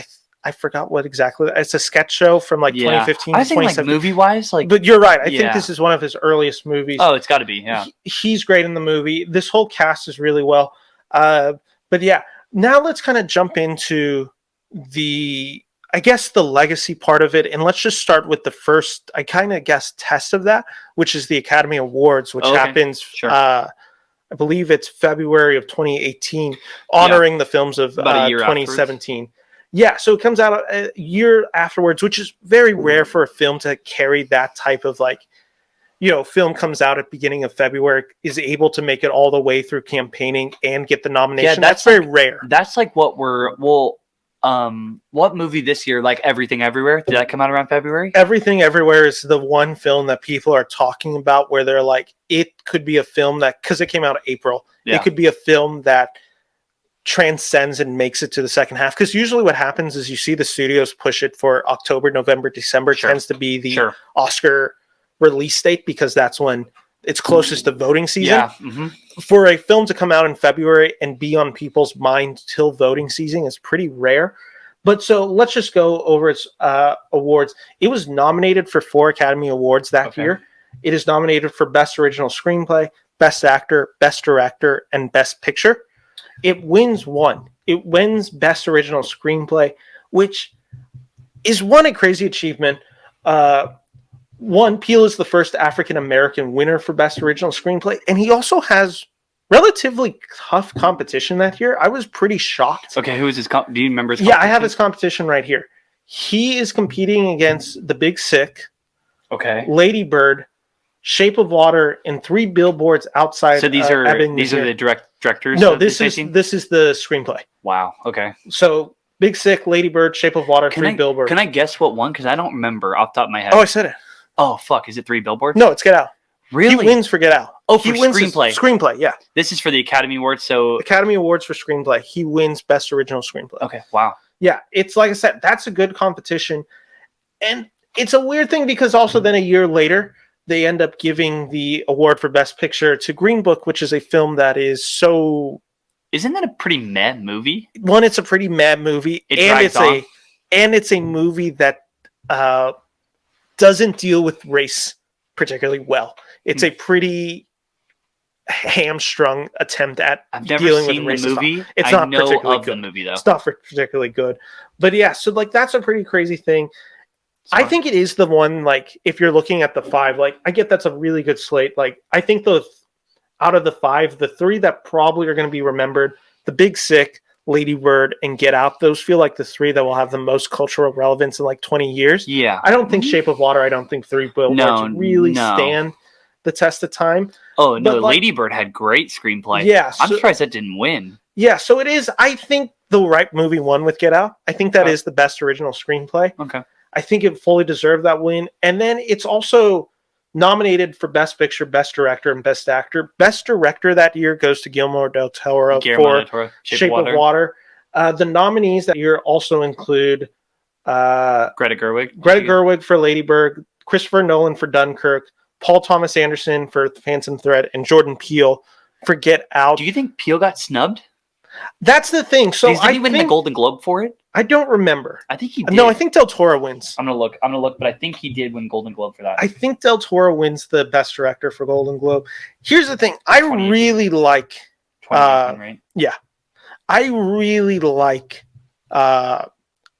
[SPEAKER 1] I forgot what exactly. It's a sketch show from 2015
[SPEAKER 2] I
[SPEAKER 1] to 2017.
[SPEAKER 2] Movie-wise,
[SPEAKER 1] but you're right. I think this is one of his earliest movies.
[SPEAKER 2] Oh, it's got to be, yeah.
[SPEAKER 1] He's great in the movie. This whole cast is really well. But yeah, now let's kind of jump into the legacy part of it. And let's just start with the first, test of that, which is the Academy Awards, which happens, I believe it's February of 2018, honoring the films of 2017. Afterwards. Yeah, so it comes out a year afterwards, which is very rare for a film to carry that type of film comes out at beginning of February, is able to make it all the way through campaigning and get the nomination. Yeah, that's very rare.
[SPEAKER 2] That's what what movie this year, Everything Everywhere? Did that come out around February?
[SPEAKER 1] Everything Everywhere is the one film that people are talking about where they're like, it could be a film that, because it came out in April, it could be a film that transcends and makes it to the second half, because usually what happens is you see the studios push it for October, November, December tends to be the Oscar release date, because that's when it's closest to voting season. For a film to come out in February and be on people's mind till voting season is pretty rare. But so let's just go over its awards. It was nominated for 4 Academy Awards that year. It is nominated for Best Original Screenplay, Best Actor, Best Director, and Best Picture. It wins one. It wins Best Original Screenplay, which is one, a crazy achievement. One, Peele is the first African American winner for Best Original Screenplay, and he also has relatively tough competition that year. I was pretty shocked.
[SPEAKER 2] Okay, who is his? Do you remember his?
[SPEAKER 1] Yeah, I have his competition right here. He is competing against The Big Sick,
[SPEAKER 2] okay,
[SPEAKER 1] Lady Bird, Shape of Water, and 3 Billboards Outside.
[SPEAKER 2] So these are the directors.
[SPEAKER 1] No, this is the screenplay.
[SPEAKER 2] Wow. Okay.
[SPEAKER 1] So Big Sick, Lady Bird, Shape of Water, 3 Billboards.
[SPEAKER 2] Can I guess what one? Because I don't remember off the top of my head.
[SPEAKER 1] Oh, I said it.
[SPEAKER 2] Oh fuck! Is it 3 Billboards?
[SPEAKER 1] No, it's Get Out.
[SPEAKER 2] Really?
[SPEAKER 1] He wins for Get Out.
[SPEAKER 2] Oh, for screenplay.
[SPEAKER 1] Screenplay, yeah.
[SPEAKER 2] This is for the Academy Awards, so
[SPEAKER 1] Academy Awards for screenplay. He wins Best Original Screenplay.
[SPEAKER 2] Okay, wow.
[SPEAKER 1] Yeah, it's like I said, that's a good competition. And it's a weird thing because also then a year later, they end up giving the award for Best Picture to Green Book, which is a film that is so...
[SPEAKER 2] Isn't that a pretty meh movie?
[SPEAKER 1] One, it's a pretty mad movie. It's a movie that doesn't deal with race particularly well. It's a pretty hamstrung attempt at dealing with race.
[SPEAKER 2] I've never seen the movie.
[SPEAKER 1] It's not particularly good.
[SPEAKER 2] The movie, though.
[SPEAKER 1] It's not particularly good. But yeah, so like that's a pretty crazy thing. I think it is the one, like, if you're looking at the 5, like, I get that's a really good slate. Like, I think out of the 5, the 3 that probably are going to be remembered, The Big Sick, Lady Bird, and Get Out, those feel like the 3 that will have the most cultural relevance in like 20 years.
[SPEAKER 2] Yeah.
[SPEAKER 1] I don't think Shape of Water, I don't think 3 Billboards really stand the test of time.
[SPEAKER 2] Oh, no, Lady Bird had great screenplay.
[SPEAKER 1] Yeah.
[SPEAKER 2] I'm surprised that didn't win.
[SPEAKER 1] Yeah, so it is, I think the right movie won with Get Out. I think that is the best original screenplay.
[SPEAKER 2] Okay.
[SPEAKER 1] I think it fully deserved that win. And then it's also nominated for Best Picture, Best Director, and Best Actor. Best Director that year goes to Guillermo del Toro for Shape of Water. The nominees that year also include
[SPEAKER 2] Greta Gerwig.
[SPEAKER 1] Greta Gerwig for Lady Bird, Christopher Nolan for Dunkirk, Paul Thomas Anderson for Phantom Thread, and Jordan Peele for Get Out.
[SPEAKER 2] Do you think Peele got snubbed?
[SPEAKER 1] That's the thing. So
[SPEAKER 2] did he win the Golden Globe for it?
[SPEAKER 1] I don't remember.
[SPEAKER 2] I think he did.
[SPEAKER 1] No, I think Del Toro wins.
[SPEAKER 2] I'm gonna look, but I think he did win Golden Globe for that.
[SPEAKER 1] I think Del Toro wins the Best Director for Golden Globe. Here's the thing. I really like...
[SPEAKER 2] right?
[SPEAKER 1] Yeah. I really like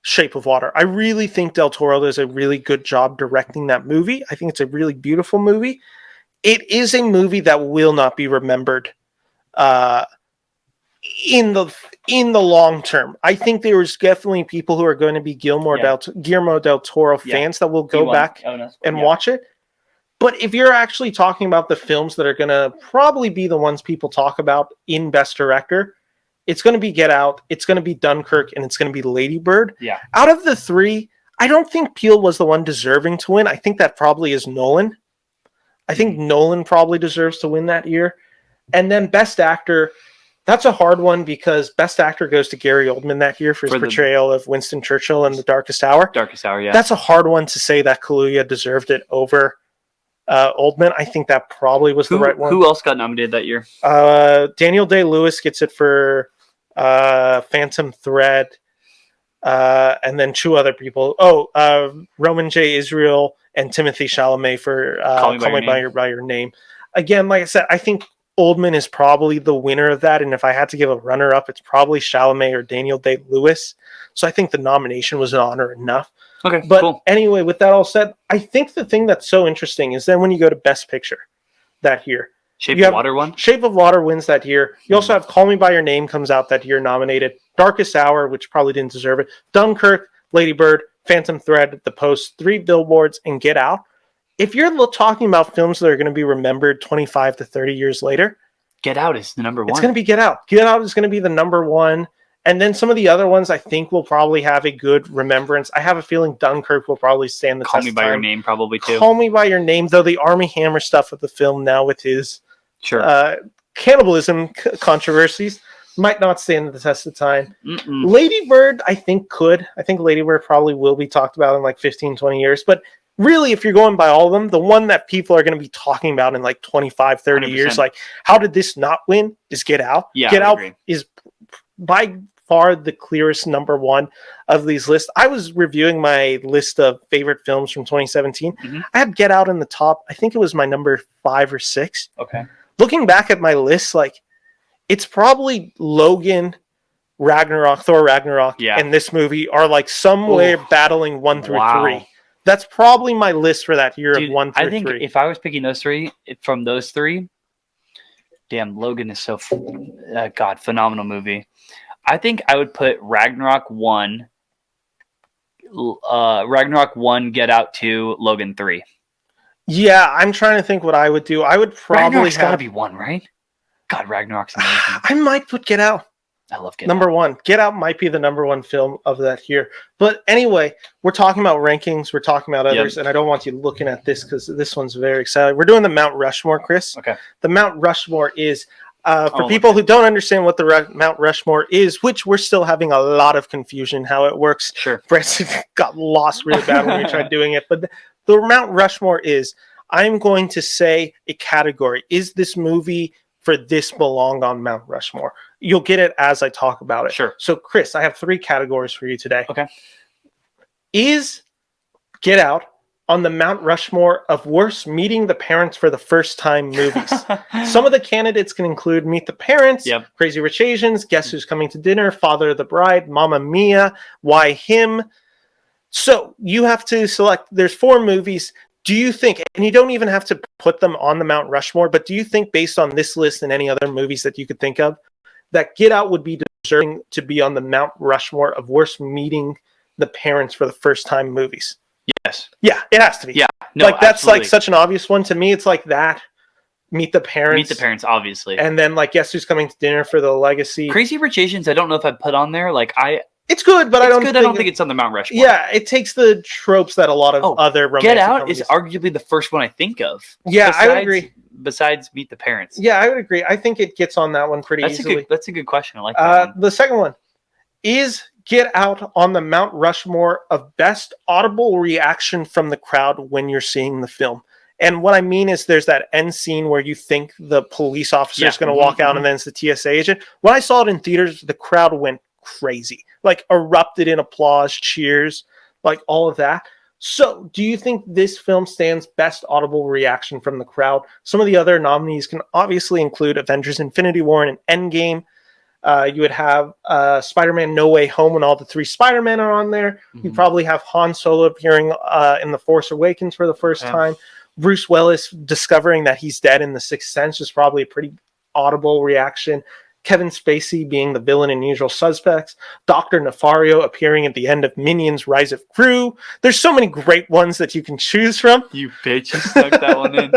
[SPEAKER 1] Shape of Water. I really think Del Toro does a really good job directing that movie. I think it's a really beautiful movie. It is a movie that will not be remembered in the long term. I think there's definitely people who are going to be Guillermo del Toro fans that will go back and watch it. But if you're actually talking about the films that are going to probably be the ones people talk about in Best Director, it's going to be Get Out, it's going to be Dunkirk, and it's going to be Lady Bird.
[SPEAKER 2] Yeah.
[SPEAKER 1] Out of the 3, I don't think Peele was the one deserving to win. I think that probably is Nolan. I think Nolan probably deserves to win that year. And then Best Actor, that's a hard one because Best Actor goes to Gary Oldman that year for his portrayal of Winston Churchill in The Darkest Hour.
[SPEAKER 2] Darkest Hour, yeah.
[SPEAKER 1] That's a hard one to say that Kaluuya deserved it over Oldman. I think that probably was the right one.
[SPEAKER 2] Who else got nominated that year?
[SPEAKER 1] Daniel Day-Lewis gets it for Phantom Thread, and then 2 other people. Roman J. Israel and Timothy Chalamet for Call Me by Your Name. Again, like I said, I think Oldman is probably the winner of that, and if I had to give a runner-up, it's probably Chalamet or Daniel Day-Lewis. So I think the nomination was an honor enough.
[SPEAKER 2] Okay,
[SPEAKER 1] but
[SPEAKER 2] cool.
[SPEAKER 1] Anyway, with that all said, I think the thing that's so interesting is then when you go to Best Picture that year.
[SPEAKER 2] Shape of Water won?
[SPEAKER 1] Shape of Water wins that year. You also have Call Me By Your Name comes out that year nominated. Darkest Hour, which probably didn't deserve it. Dunkirk, Lady Bird, Phantom Thread, The Post, 3 Billboards, and Get Out. If you're talking about films that are going to be remembered 25 to 30 years later,
[SPEAKER 2] Get Out is the number 1.
[SPEAKER 1] It's going to be Get Out. Get Out is going to be the number 1. And then some of the other ones I think will probably have a good remembrance. I have a feeling Dunkirk will probably stand the test of time.
[SPEAKER 2] Call Me By Your Name probably too.
[SPEAKER 1] Call Me By Your Name, though the Armie Hammer stuff of the film now with his cannibalism controversies might not stand the test of time. Lady Bird, I think could. I think Lady Bird probably will be talked about in like 15, 20 years. But really, if you're going by all of them, the one that people are going to be talking about in like 25, 30 100%. Years, like how did this not win, is Get Out.
[SPEAKER 2] Yeah,
[SPEAKER 1] Get Out is by far the clearest number 1 of these lists. I was reviewing my list of favorite films from 2017. I had Get Out in the top. I think it was my number 5 or 6.
[SPEAKER 2] Okay.
[SPEAKER 1] Looking back at my list, like it's probably Logan, Thor Ragnarok,
[SPEAKER 2] Yeah.
[SPEAKER 1] and this movie are like somewhere battling 1 through 3. That's probably my list for that year of 1 through 3.
[SPEAKER 2] I think if I was picking those three, from those three, damn, Logan is so phenomenal movie. I think I would put Ragnarok 1, Get Out 2, Logan 3.
[SPEAKER 1] Yeah, I'm trying to think what I would do. I would probably
[SPEAKER 2] Ragnarok's gotta be 1, right? God, Ragnarok's amazing.
[SPEAKER 1] I might put Get Out.
[SPEAKER 2] I love Get
[SPEAKER 1] Number
[SPEAKER 2] Out.
[SPEAKER 1] 1. Get Out might be the number 1 film of that year. But anyway, we're talking about rankings. We're talking about others. And I don't want you looking at this because this one's very exciting. We're doing the Mount Rushmore, Chris.
[SPEAKER 2] Okay.
[SPEAKER 1] The Mount Rushmore is, for people who don't understand what the Mount Rushmore is, which we're still having a lot of confusion how it works.
[SPEAKER 2] Sure.
[SPEAKER 1] Branson got lost really bad when we tried doing it. But the Mount Rushmore is, I'm going to say a category. Is this movie for this belong on Mount Rushmore? You'll get it as I talk about it.
[SPEAKER 2] Sure.
[SPEAKER 1] So, Chris, I have 3 categories for you today.
[SPEAKER 2] Okay.
[SPEAKER 1] Is Get Out on the Mount Rushmore of worst meeting the parents for the first time movies? Some of the candidates can include Meet the Parents, Crazy Rich Asians, Guess Who's Coming to Dinner, Father of the Bride, Mamma Mia, Why Him? So you have to select, there's 4 movies. Do you think, and you don't even have to put them on the Mount Rushmore, but do you think based on this list and any other movies that you could think of, that Get Out would be deserving to be on the Mount Rushmore of worst meeting the parents for the first time movies?
[SPEAKER 2] Yes.
[SPEAKER 1] Yeah, it has to be.
[SPEAKER 2] Yeah. No,
[SPEAKER 1] like that's
[SPEAKER 2] absolutely.
[SPEAKER 1] like such an obvious one to me. It's like that. Meet the Parents,
[SPEAKER 2] obviously.
[SPEAKER 1] And then like Guess Who's Coming to Dinner for the legacy.
[SPEAKER 2] Crazy Rich Asians, I don't know if I'd put on there.
[SPEAKER 1] It's good, but I don't think
[SPEAKER 2] it's on the Mount Rushmore.
[SPEAKER 1] Yeah, it takes the tropes that a lot of other romantic
[SPEAKER 2] Get Out
[SPEAKER 1] comedies.
[SPEAKER 2] is arguably the first one I think of.
[SPEAKER 1] Yeah, I would agree.
[SPEAKER 2] Besides Meet the Parents.
[SPEAKER 1] Yeah, I would agree. I think it gets on that one pretty easily.
[SPEAKER 2] That's a good question. I like that one.
[SPEAKER 1] The second one. Is Get Out on the Mount Rushmore of best audible reaction from the crowd when you're seeing the film? And what I mean is there's that end scene where you think the police officer is going to walk out and then it's the TSA agent. When I saw it in theaters, the crowd went crazy. Like erupted in applause, cheers, like all of that. So do you think this film stands best audible reaction from the crowd? Some of the other nominees can obviously include Avengers Infinity War and Endgame. You would have Spider-Man No Way Home when all the 3 Spider-Men are on there. You probably have Han Solo appearing in The Force Awakens for the first time. Bruce Willis discovering that he's dead in The Sixth Sense is probably a pretty audible reaction. Kevin Spacey being the villain in Usual Suspects. Dr. Nefario appearing at the end of Minions Rise of Gru. There's so many great ones that you can choose from.
[SPEAKER 2] You bitch, you stuck that one in.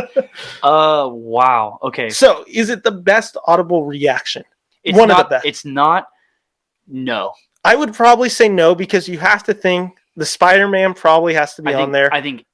[SPEAKER 2] Wow. Okay.
[SPEAKER 1] So is it the best audible reaction?
[SPEAKER 2] It's
[SPEAKER 1] one
[SPEAKER 2] not,
[SPEAKER 1] of the best.
[SPEAKER 2] It's not. No.
[SPEAKER 1] I would probably say no because you have to think the Spider-Man probably has to be on there.
[SPEAKER 2] I think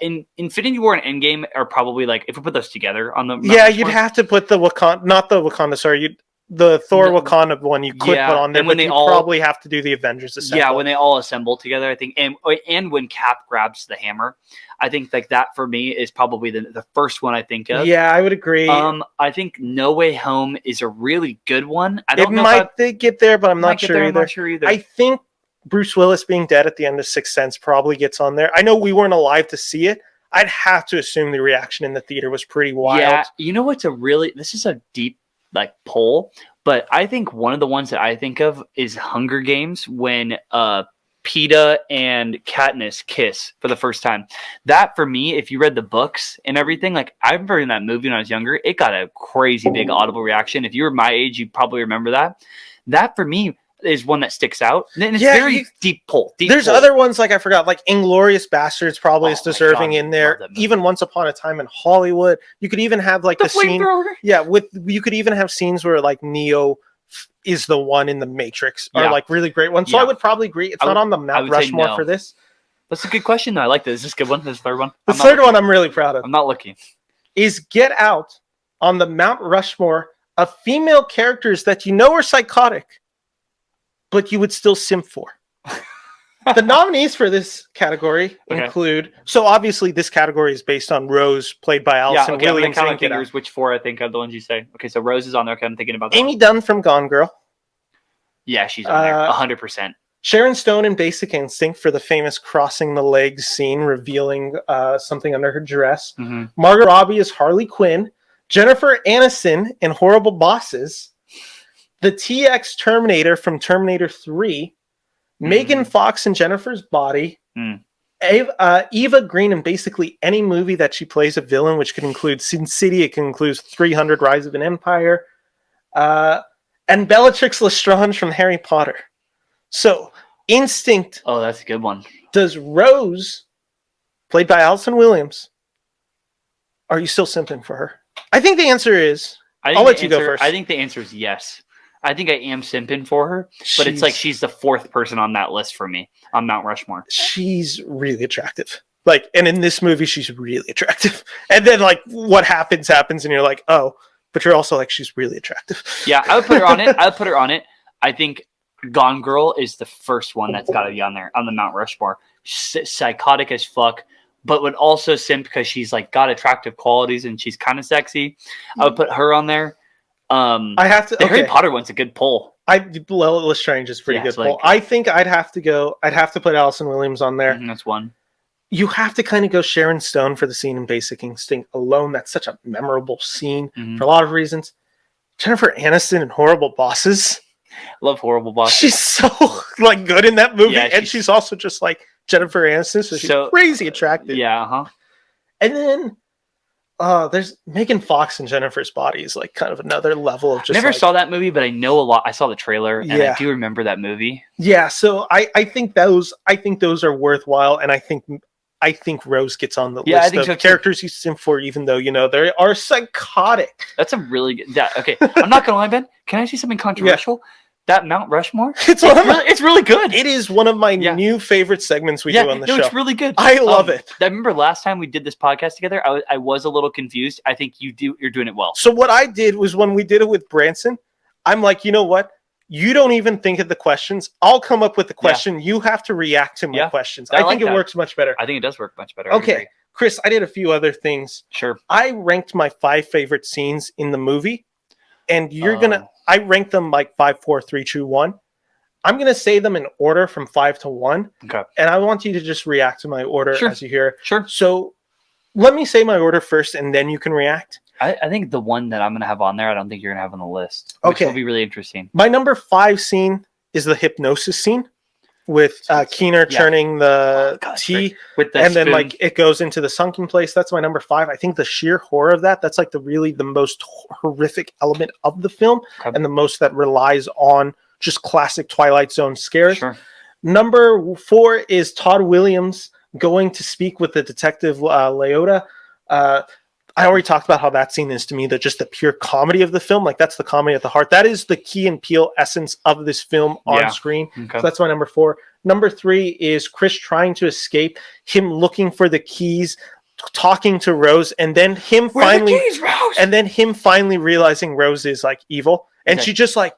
[SPEAKER 2] in Infinity War and Endgame are probably like, if we put those together on the
[SPEAKER 1] you'd have to put the Wakanda, not the Wakanda, sorry, the Thor Wakanda one you could put on there, but you probably have to do the Avengers assemble.
[SPEAKER 2] Yeah, when they all assemble together, I think, and when Cap grabs the hammer, I think like that for me is probably the first one I think of.
[SPEAKER 1] Yeah, I would agree.
[SPEAKER 2] I think No Way Home is a really good one. I don't know
[SPEAKER 1] might get there, but I'm not sure
[SPEAKER 2] either.
[SPEAKER 1] I think Bruce Willis being dead at the end of Sixth Sense probably gets on there. I know we weren't alive to see it. I'd have to assume the reaction in the theater was pretty wild.
[SPEAKER 2] Yeah, you know what's this is a deep poll, but I think one of the ones that I think of is Hunger Games when Peeta and Katniss kiss for the first time. That for me, if you read the books and everything, I remember in that movie when I was younger, it got a crazy big audible reaction. If you were my age, you probably remember that. That for me is one that sticks out. And it's very deep pull. There's
[SPEAKER 1] other ones I forgot, like Inglourious Bastards probably is deserving in there. Even Once Upon a Time in Hollywood. You could even have the scene. Yeah, you could even have scenes where Neo is the one in the Matrix are really great ones. So I would probably agree. It's not on the Mount Rushmore for this.
[SPEAKER 2] That's a good question though. I like this. Is this a good one? This third one?
[SPEAKER 1] The third one I'm really proud of.
[SPEAKER 2] I'm not looking.
[SPEAKER 1] Is Get Out on the Mount Rushmore of female characters that you know are psychotic, but you would still simp for? The nominees for this category include, so obviously this category is based on Rose, played by Allison Williams.
[SPEAKER 2] I'm counting fingers, which 4 I think of the ones you say. Okay, so Rose is on there. Okay, I'm thinking about that.
[SPEAKER 1] Amy Dunn from Gone Girl.
[SPEAKER 2] Yeah, she's on there, 100%.
[SPEAKER 1] Sharon Stone in Basic Instinct for the famous crossing the legs scene, revealing something under her dress. Margot Robbie is Harley Quinn. Jennifer Aniston in Horrible Bosses. the TX Terminator from Terminator 3, Megan Fox and Jennifer's Body, Eva Green in basically any movie that she plays a villain, which could include Sin City, it can include 300 Rise of an Empire, and Bellatrix Lestrange from Harry Potter. So, Instinct.
[SPEAKER 2] Oh, that's a good one.
[SPEAKER 1] Does Rose, played by Allison Williams, are you still simping for her? I think the answer is... I'll let you go first.
[SPEAKER 2] I think the answer is yes. I think I am simping for her, but it's like she's the fourth person on that list for me on Mount Rushmore.
[SPEAKER 1] She's really attractive. Like, and in this movie, she's really attractive. And then, like, what happens, and you're like, oh, but you're also like, she's really attractive.
[SPEAKER 2] Yeah, I would put her on it. I think Gone Girl is the first one that's got to be on there, on the Mount Rushmore. Psychotic as fuck, but would also simp because she's, like, got attractive qualities and she's kind of sexy. I would put her on there.
[SPEAKER 1] I have to.
[SPEAKER 2] The Harry Potter one's a good pull.
[SPEAKER 1] Lestrange is pretty good pull. I think I'd have to put Allison Williams on there.
[SPEAKER 2] That's one.
[SPEAKER 1] You have to kind of go Sharon Stone for the scene in Basic Instinct alone. That's such a memorable scene for a lot of reasons. Jennifer Aniston in Horrible Bosses.
[SPEAKER 2] Love Horrible Bosses.
[SPEAKER 1] She's so, like, good in that movie, and she's also just like Jennifer Aniston, so she's crazy attractive.
[SPEAKER 2] Yeah,
[SPEAKER 1] And then there's Megan Fox and Jennifer's Body is, like, kind of another level of just.
[SPEAKER 2] Never saw that movie, but I know a lot. I saw the trailer, and I do remember that movie.
[SPEAKER 1] Yeah, so I think those are worthwhile, and I think Rose gets on the list of characters you simp for, even though, they are psychotic.
[SPEAKER 2] That's a really good. Okay, I'm not gonna lie, Ben. Can I say something controversial? Yeah. That Mount Rushmore, it's really good.
[SPEAKER 1] It is one of my new favorite segments we do on the show.
[SPEAKER 2] It's really good.
[SPEAKER 1] I love it.
[SPEAKER 2] I remember last time we did this podcast together, I was a little confused. I think you're doing it well.
[SPEAKER 1] So what I did was, when we did it with Branson, I'm like, you know what? You don't even think of the questions. I'll come up with the question. You have to react to my questions. I think it works much better.
[SPEAKER 2] I think it does work much better.
[SPEAKER 1] Okay, Chris, I did a few other things.
[SPEAKER 2] Sure.
[SPEAKER 1] I ranked my 5 favorite scenes in the movie, and I ranked them like 5, 4, 3, 2, 1. I'm going to say them in order from 5 to 1.
[SPEAKER 2] Okay.
[SPEAKER 1] And I want you to just react to my order as you hear.
[SPEAKER 2] Sure.
[SPEAKER 1] So let me say my order first, and then you can react.
[SPEAKER 2] I think the one that I'm going to have on there, I don't think you're going to have on the list. Which will be really interesting.
[SPEAKER 1] My number 5 scene is the hypnosis scene with Keener turning the tea. And then, like, it goes into the sunken place. That's my number 5. I think the sheer horror of that's like the most horrific element of the film, and the most that relies on just classic Twilight Zone scares.
[SPEAKER 2] Sure.
[SPEAKER 1] Number 4 is Todd Williams going to speak with the detective Leota. I already talked about how that scene is, to me, just the pure comedy of the film. Like, that's the comedy at the heart. That is the Key and Peele essence of this film on screen. Okay. So that's my number 4. Number 3 is Chris trying to escape, him looking for the keys, talking to Rose, and then him finally realizing Rose is, like, evil. And she just, like,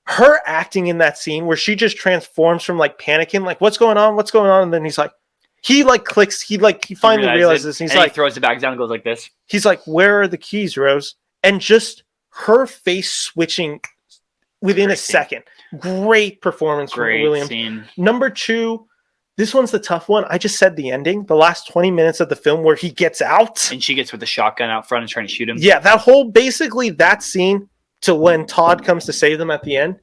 [SPEAKER 1] her acting in that scene where she just transforms from, like, panicking, like, what's going on? And then he's like, he, like, clicks. He finally realizes. And
[SPEAKER 2] he throws it back down and goes like this.
[SPEAKER 1] He's like, "Where are the keys, Rose?" And just her face switching within a second. Great performance from Williams.
[SPEAKER 2] Scene.
[SPEAKER 1] Number 2, this one's the tough one. I just said the ending, the last 20 minutes of the film where he gets out,
[SPEAKER 2] and she gets with the shotgun out front and trying to shoot him.
[SPEAKER 1] Yeah, basically that scene to when Todd comes to save them at the end.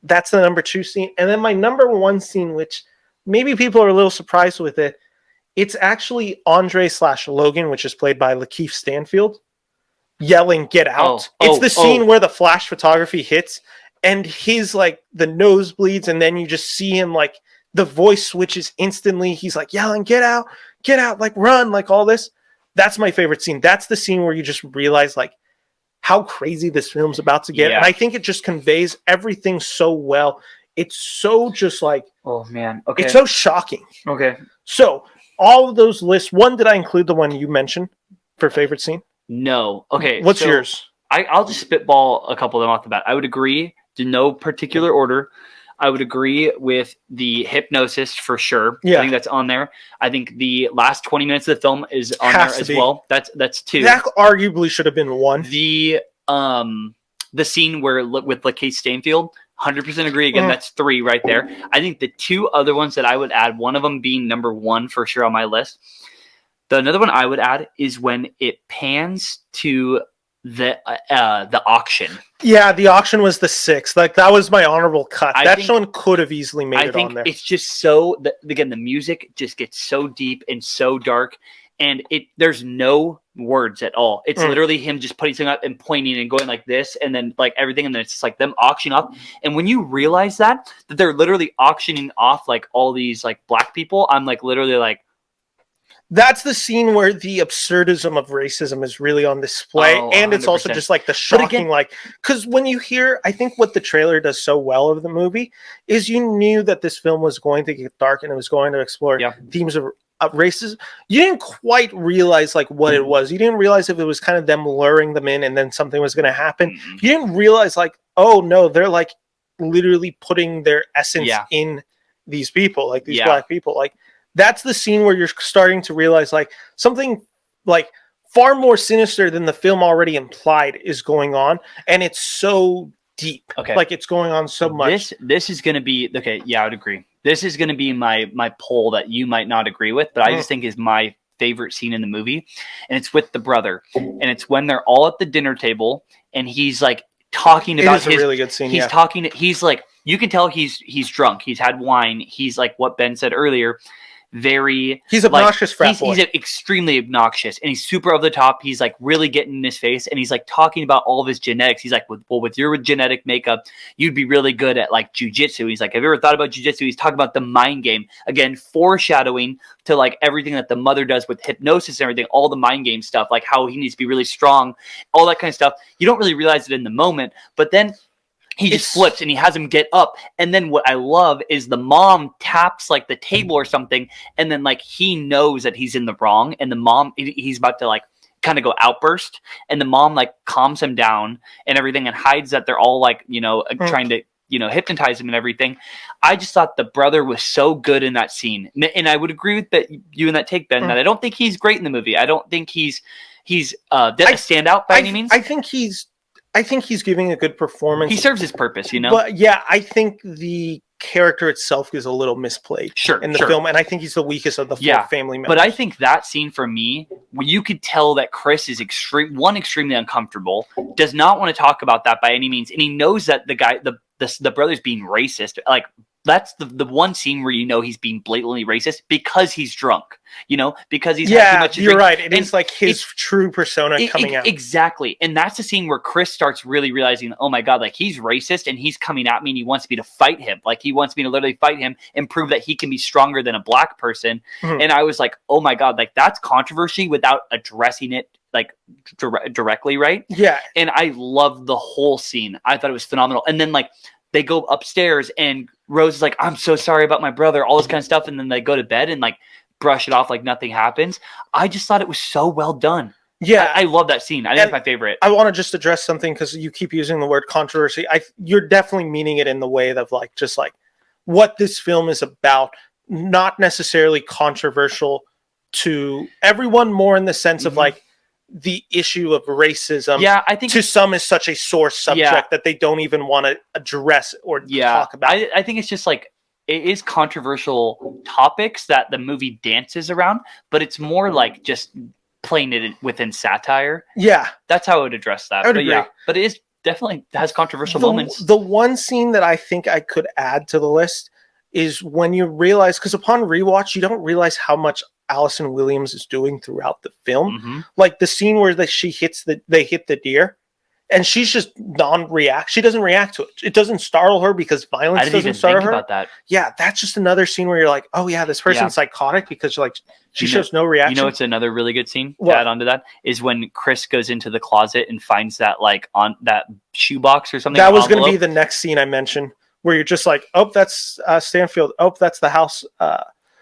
[SPEAKER 1] That's the number 2 scene, and then my number 1 scene, which maybe people are a little surprised with it. It's actually Andre/Logan, which is played by Lakeith Stanfield, yelling, "Get out." It's the scene where the flash photography hits and his, like, the nose bleeds, and then you just see him, like, the voice switches instantly. He's like yelling, "Get out, like, run," like, all this. That's my favorite scene. That's the scene where you just realize, like, how crazy this film's about to get. Yeah. And I think it just conveys everything so well. It's so just like,
[SPEAKER 2] oh man, okay,
[SPEAKER 1] it's so shocking.
[SPEAKER 2] Okay,
[SPEAKER 1] so all of those lists. Did I include the one you mentioned for favorite scene?
[SPEAKER 2] No. Okay,
[SPEAKER 1] what's yours?
[SPEAKER 2] I'll just spitball a couple of them off the bat. I would agree, to no particular order. I would agree with the hypnosis for sure. Yeah. I think that's on there. I think the last 20 minutes of the film is on there as well. That's 2.
[SPEAKER 1] That arguably should have been 1.
[SPEAKER 2] The scene where with Lakeith Stanfield. 100% agree. Again, that's 3 right there. I think the 2 other ones that I would add, one of them being number 1 for sure on my list. Another one I would add is when it pans to the auction.
[SPEAKER 1] Yeah, the auction was the 6th. Like that was my honorable cut. That one could have easily made it on there.
[SPEAKER 2] It's just so again, the music just gets so deep and so dark, and there's no words at all. It's literally him just putting something up and pointing and going like this, and then like everything, and then it's just like them auctioning off. And when you realize that they're literally auctioning off like all these like black people, I'm like literally like,
[SPEAKER 1] that's the scene where the absurdism of racism is really on display. And it's also just like the shocking, like, because when you hear, I think what the trailer does so well of the movie is you knew that this film was going to get dark and it was going to explore themes of racism. You didn't quite realize like what it was. You didn't realize if it was kind of them luring them in and then something was going to happen. You didn't realize like, oh no, they're like literally putting their essence in these people, like these black people. Like that's the scene where you're starting to realize like something like far more sinister than the film already implied is going on, and it's so deep. Like it's going on so much.
[SPEAKER 2] This is going to be I would agree. This is going to be my poll that you might not agree with, but I just think is my favorite scene in the movie, and it's with the brother, and it's when they're all at the dinner table, and he's like talking about
[SPEAKER 1] a really good scene.
[SPEAKER 2] He's talking. He's like, you can tell he's drunk. He's had wine. He's like what Ben said earlier. He's
[SPEAKER 1] obnoxious frat boy.
[SPEAKER 2] He's extremely obnoxious, and he's super over the top. He's like really getting in his face, and he's like talking about all of his genetics. He's like, with your genetic makeup, you'd be really good at like jujitsu. He's like, have you ever thought about jujitsu? He's talking about the mind game, again, foreshadowing to like everything that the mother does with hypnosis and everything, all the mind game stuff, like how he needs to be really strong, all that kind of stuff. You don't really realize it in the moment, but then he just flips and he has him get up. And then what I love is the mom taps like the table or something. And then like he knows that he's in the wrong. And the mom, he's about to like kind of go outburst. And the mom like calms him down and everything and hides that they're all like, trying to, hypnotize him and everything. I just thought the brother was so good in that scene. And I would agree with that you and that take, Ben, that I don't think he's great in the movie. I don't think he's a standout by any means.
[SPEAKER 1] I think he's giving a good performance.
[SPEAKER 2] He serves his purpose,
[SPEAKER 1] But yeah, I think the character itself is a little misplayed in the film, and I think he's the weakest of the four family members.
[SPEAKER 2] But I think that scene for me, where you could tell that Chris is extremely uncomfortable, does not want to talk about that by any means, and he knows that the brother's being racist. Like that's the one scene where he's being blatantly racist because he's drunk. Because he's had too much to drink.
[SPEAKER 1] You're right. It's like his true persona coming out.
[SPEAKER 2] Exactly. And that's the scene where Chris starts really realizing, oh my God, like he's racist and he's coming at me and he wants me to fight him. Like he wants me to literally fight him and prove that he can be stronger than a black person. And I was like, oh my God, like that's controversy without addressing it like directly, right?
[SPEAKER 1] Yeah.
[SPEAKER 2] And I loved the whole scene. I thought it was phenomenal. And then like they go upstairs and Rose is like, I'm so sorry about my brother, all this kind of stuff. And then they go to bed and like brush it off like nothing happens. I just thought it was so well done.
[SPEAKER 1] Yeah.
[SPEAKER 2] I love that scene. I think it's my favorite.
[SPEAKER 1] I want to just address something because you keep using the word controversy. You're definitely meaning it in the way of like, just like what this film is about, not necessarily controversial to everyone, more in the sense of like the issue of racism.
[SPEAKER 2] Yeah, I think
[SPEAKER 1] to some is such a sore subject that they don't even want to address or talk about.
[SPEAKER 2] I think it's just like, it is controversial topics that the movie dances around, but it's more like just playing it within satire.
[SPEAKER 1] Yeah.
[SPEAKER 2] That's how I would address that.
[SPEAKER 1] I would agree.
[SPEAKER 2] Yeah, but it is definitely has controversial moments.
[SPEAKER 1] The one scene that I think I could add to the list is when you realize, because upon rewatch, you don't realize how much Allison Williams is doing throughout the film. Like the scene where they hit the deer. And she's just non-react. She doesn't react to it. It doesn't startle her because violence doesn't startle her.
[SPEAKER 2] About that.
[SPEAKER 1] Yeah, that's just another scene where you're like, oh yeah, this person's psychotic because like she shows no reaction.
[SPEAKER 2] It's another really good scene to add onto that is when Chris goes into the closet and finds that like on that shoebox or something.
[SPEAKER 1] That was going to be the next scene I mentioned, where you're just like, oh, that's Stanfield. Oh, that's the house.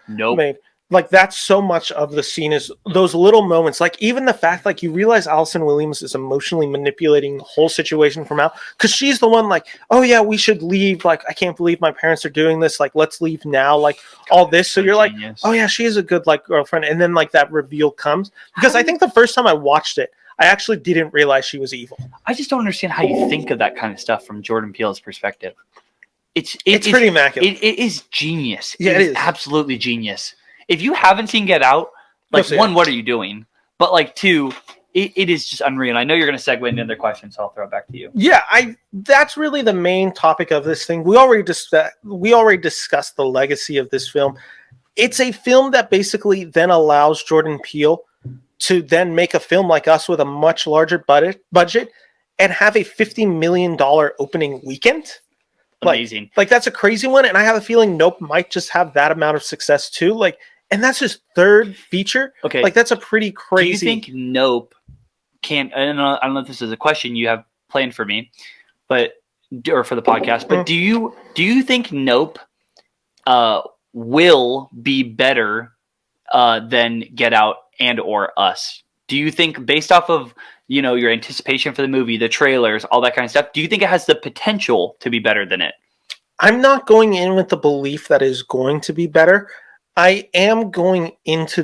[SPEAKER 2] Nope.
[SPEAKER 1] Made. Like that's so much of the scene is those little moments. Like even the fact, like you realize Allison Williams is emotionally manipulating the whole situation from Al, because she's the one like, oh yeah, we should leave. Like I can't believe my parents are doing this. Like let's leave now. Like all this. So you're genius. Like, oh yeah, she is a good like girlfriend. And then like that reveal comes because I think the first time I watched it, I actually didn't realize she was evil.
[SPEAKER 2] I just don't understand how you think of that kind of stuff from Jordan Peele's perspective. It's
[SPEAKER 1] pretty immaculate.
[SPEAKER 2] It is genius.
[SPEAKER 1] Yeah, it is
[SPEAKER 2] absolutely genius. If you haven't seen Get Out, like one, what are you doing? But like two, it is just unreal. And I know you're going to segue into another question, so I'll throw it back to you.
[SPEAKER 1] Yeah, that's really the main topic of this thing. We already discussed the legacy of this film. It's a film that basically then allows Jordan Peele to then make a film like Us with a much larger budget and have a $50 million opening weekend.
[SPEAKER 2] Amazing.
[SPEAKER 1] Like that's a crazy one. And I have a feeling Nope might just have that amount of success too. Like, and that's his third feature.
[SPEAKER 2] Okay.
[SPEAKER 1] Like that's a pretty crazy.
[SPEAKER 2] Do you think Nope can, I don't know if this is a question you have planned for me, or for the podcast, but do you think Nope will be better than Get Out and or Us? Do you think, based off of your anticipation for the movie, the trailers, all that kind of stuff, do you think it has the potential to be better than it?
[SPEAKER 1] I'm not going in with the belief that it is going to be better. I am going in with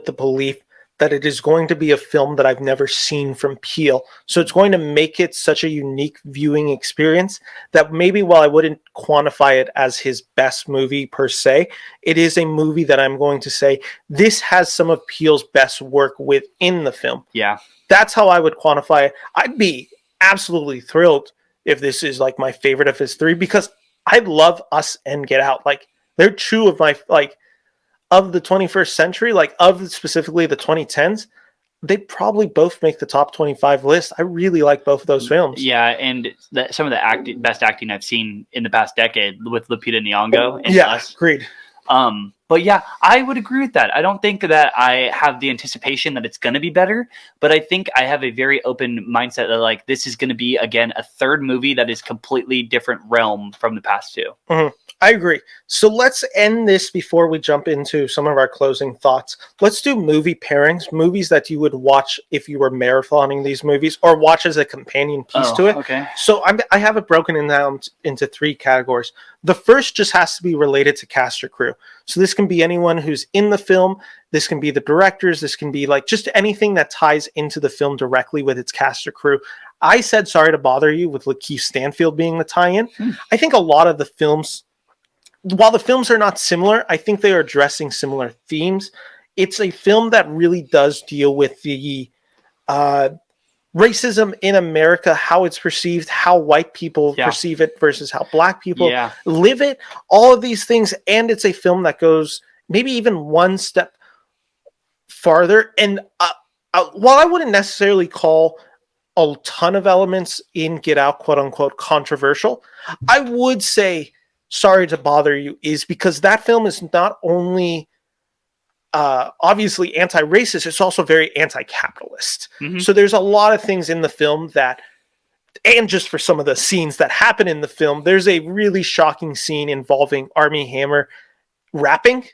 [SPEAKER 1] the belief that it is going to be a film that I've never seen from Peele. So it's going to make it such a unique viewing experience that maybe while I wouldn't quantify it as his best movie per se, it is a movie that I'm going to say, this has some of Peele's best work within the film.
[SPEAKER 2] Yeah.
[SPEAKER 1] That's how I would quantify it. I'd be absolutely thrilled if this is like my favorite of his three, because I love Us and Get Out. Like they're two of my, of the 21st century, specifically the 2010s, they probably both make the top 25 list. I really like both of those films.
[SPEAKER 2] Yeah, and some of the best acting I've seen in the past decade with Lupita Nyong'o. And Us.
[SPEAKER 1] Agreed.
[SPEAKER 2] But yeah, I would agree with that. I don't think that I have the anticipation that it's going to be better, but I think I have a very open mindset that this is going to be, again, a third movie that is completely different realm from the past two.
[SPEAKER 1] Mm-hmm. I agree. So let's end this before we jump into some of our closing thoughts. Let's do movie pairings, movies that you would watch if you were marathoning these movies or watch as a companion piece to it.
[SPEAKER 2] Okay.
[SPEAKER 1] So I have it broken down into three categories. The first just has to be related to cast or crew. So this can be anyone who's in the film. This can be the directors. This can be just anything that ties into the film directly with its cast or crew. I said Sorry to Bother You with Lakeith Stanfield being the tie-in. I think a lot of the films, while the films are not similar, I think they are addressing similar themes. It's a film that really does deal with the racism in America, how it's perceived, how white people perceive it versus how black people live it, all of these things. And it's a film that goes maybe even one step farther. And while I wouldn't necessarily call a ton of elements in Get Out, quote unquote, controversial, I would say Sorry to Bother You is because that film is not only obviously anti-racist, it's also very anti-capitalist. Mm-hmm. So there's a lot of things in the film that, and just for some of the scenes that happen in the film, there's a really shocking scene involving Armie Hammer rapping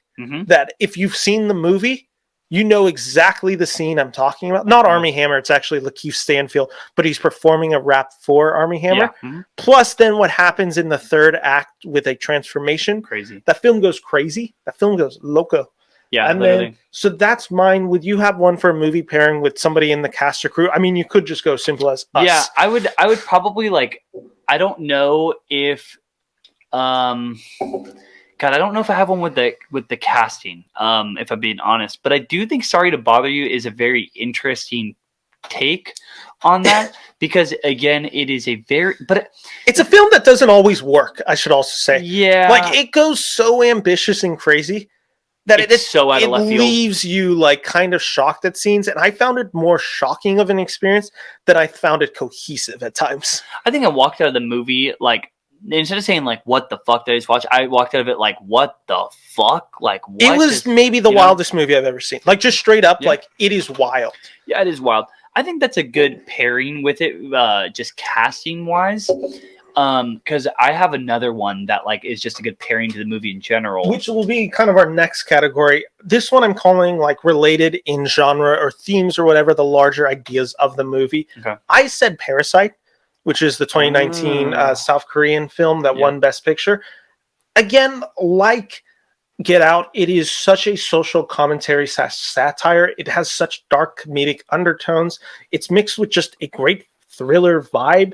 [SPEAKER 1] that if you've seen the movie, you know exactly the scene I'm talking about. Not Armie Hammer, it's actually Lakeith Stanfield, but he's performing a rap for Armie Hammer. Yeah. Plus then what happens in the third act with a transformation.
[SPEAKER 2] Crazy.
[SPEAKER 1] That film goes crazy. That film goes loco.
[SPEAKER 2] Yeah,
[SPEAKER 1] and
[SPEAKER 2] literally.
[SPEAKER 1] Then, so that's mine. Would you have one for a movie pairing with somebody in the cast or crew? I mean, you could just go simple as Us.
[SPEAKER 2] Yeah, I would probably I don't know if God, I don't know if I have one with the casting, if I'm being honest. But I do think Sorry to Bother You is a very interesting take on that because, again, it is it's a film that doesn't always work, I should also say. Yeah.
[SPEAKER 1] It goes so ambitious and crazy that it's so out of left field. It leaves you kind of shocked at scenes. And I found it more shocking of an experience than I found it cohesive at times.
[SPEAKER 2] I think I walked out of the movie instead of saying what the fuck did I just watch, I walked out of it what the fuck? What
[SPEAKER 1] it was maybe the wildest movie I've ever seen. Just straight up, it is wild.
[SPEAKER 2] Yeah, it is wild. I think that's a good pairing with it, just casting wise. Because I have another one that is just a good pairing to the movie in general.
[SPEAKER 1] Which will be kind of our next category. This one I'm calling related in genre or themes or whatever, the larger ideas of the movie. Okay. I said Parasite, which is the 2019 South Korean film that won Best Picture. Again, Get Out, it is such a social commentary satire. It has such dark comedic undertones. It's mixed with just a great thriller vibe.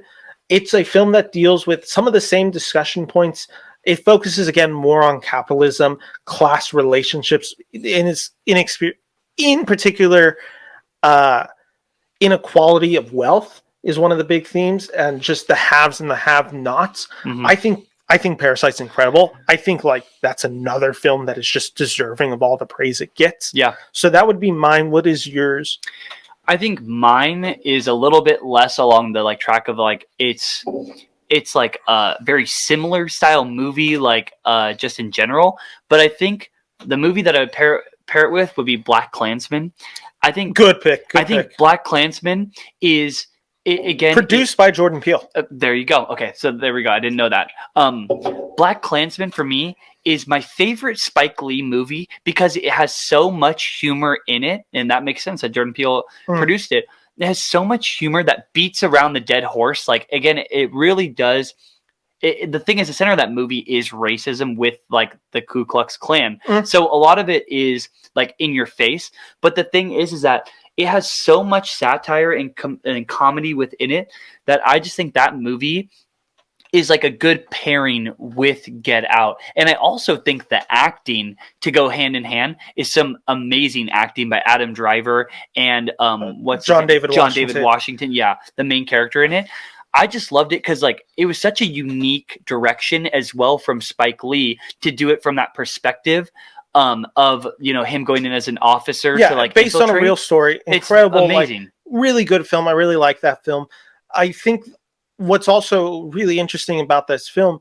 [SPEAKER 1] It's a film that deals with some of the same discussion points. It focuses, again, more on capitalism, class relationships, and it's in particular inequality of wealth is one of the big themes, and just the haves and the have-nots.
[SPEAKER 2] Mm-hmm.
[SPEAKER 1] I think Parasite's incredible. I think like that's another film that is just deserving of all the praise it gets.
[SPEAKER 2] Yeah.
[SPEAKER 1] So that would be mine. What is yours?
[SPEAKER 2] I think mine is a little bit less along the like track of like it's like a very similar style movie, like just in general. But I think the movie that I would pair it with would be Black Klansman. I think
[SPEAKER 1] Good pick. Good
[SPEAKER 2] think
[SPEAKER 1] pick.
[SPEAKER 2] Black Klansman is again
[SPEAKER 1] Produced by Jordan Peele.
[SPEAKER 2] there you go. Okay, so there we go. I didn't know that. Black Klansman for me is my favorite Spike Lee movie because it has so much humor in it, and that makes sense that Jordan Peele produced it. It has so much humor that beats around the dead horse. Like again, it really does. The thing is, the center of that movie is racism with like the Ku Klux Klan. So a lot of it is like in your face. But the thing is that it has so much satire and comedy within it that I just think that movie is like a good pairing with Get Out. And I also think the acting to go hand in hand is some amazing acting by Adam Driver and
[SPEAKER 1] John David
[SPEAKER 2] Washington. Yeah, the main character in it. I just loved it because like it was such a unique direction as well from Spike Lee to do it from that perspective of him going in as an officer to like
[SPEAKER 1] based on a real story. Incredible,
[SPEAKER 2] it's amazing.
[SPEAKER 1] Like, really good film. I really like that film. I think what's also really interesting about this film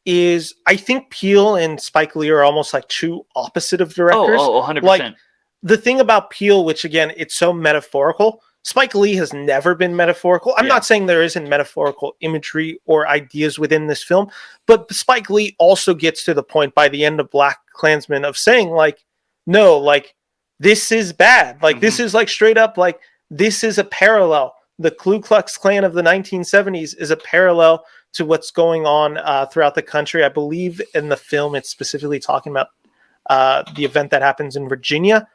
[SPEAKER 1] is I think Peele and Spike Lee are almost like two opposite of directors.
[SPEAKER 2] 100%.
[SPEAKER 1] Like the thing about Peele, which again, it's so metaphorical. Spike Lee has never been metaphorical. I'm not saying there isn't metaphorical imagery or ideas within this film, but Spike Lee also gets to the point by the end of Black Klansman of saying like, no, like this is bad. Like this is like straight up like this is a parallel. The Ku Klux Klan of the 1970s is a parallel to what's going on throughout the country. I believe in the film it's specifically talking about the event that happens in Virginia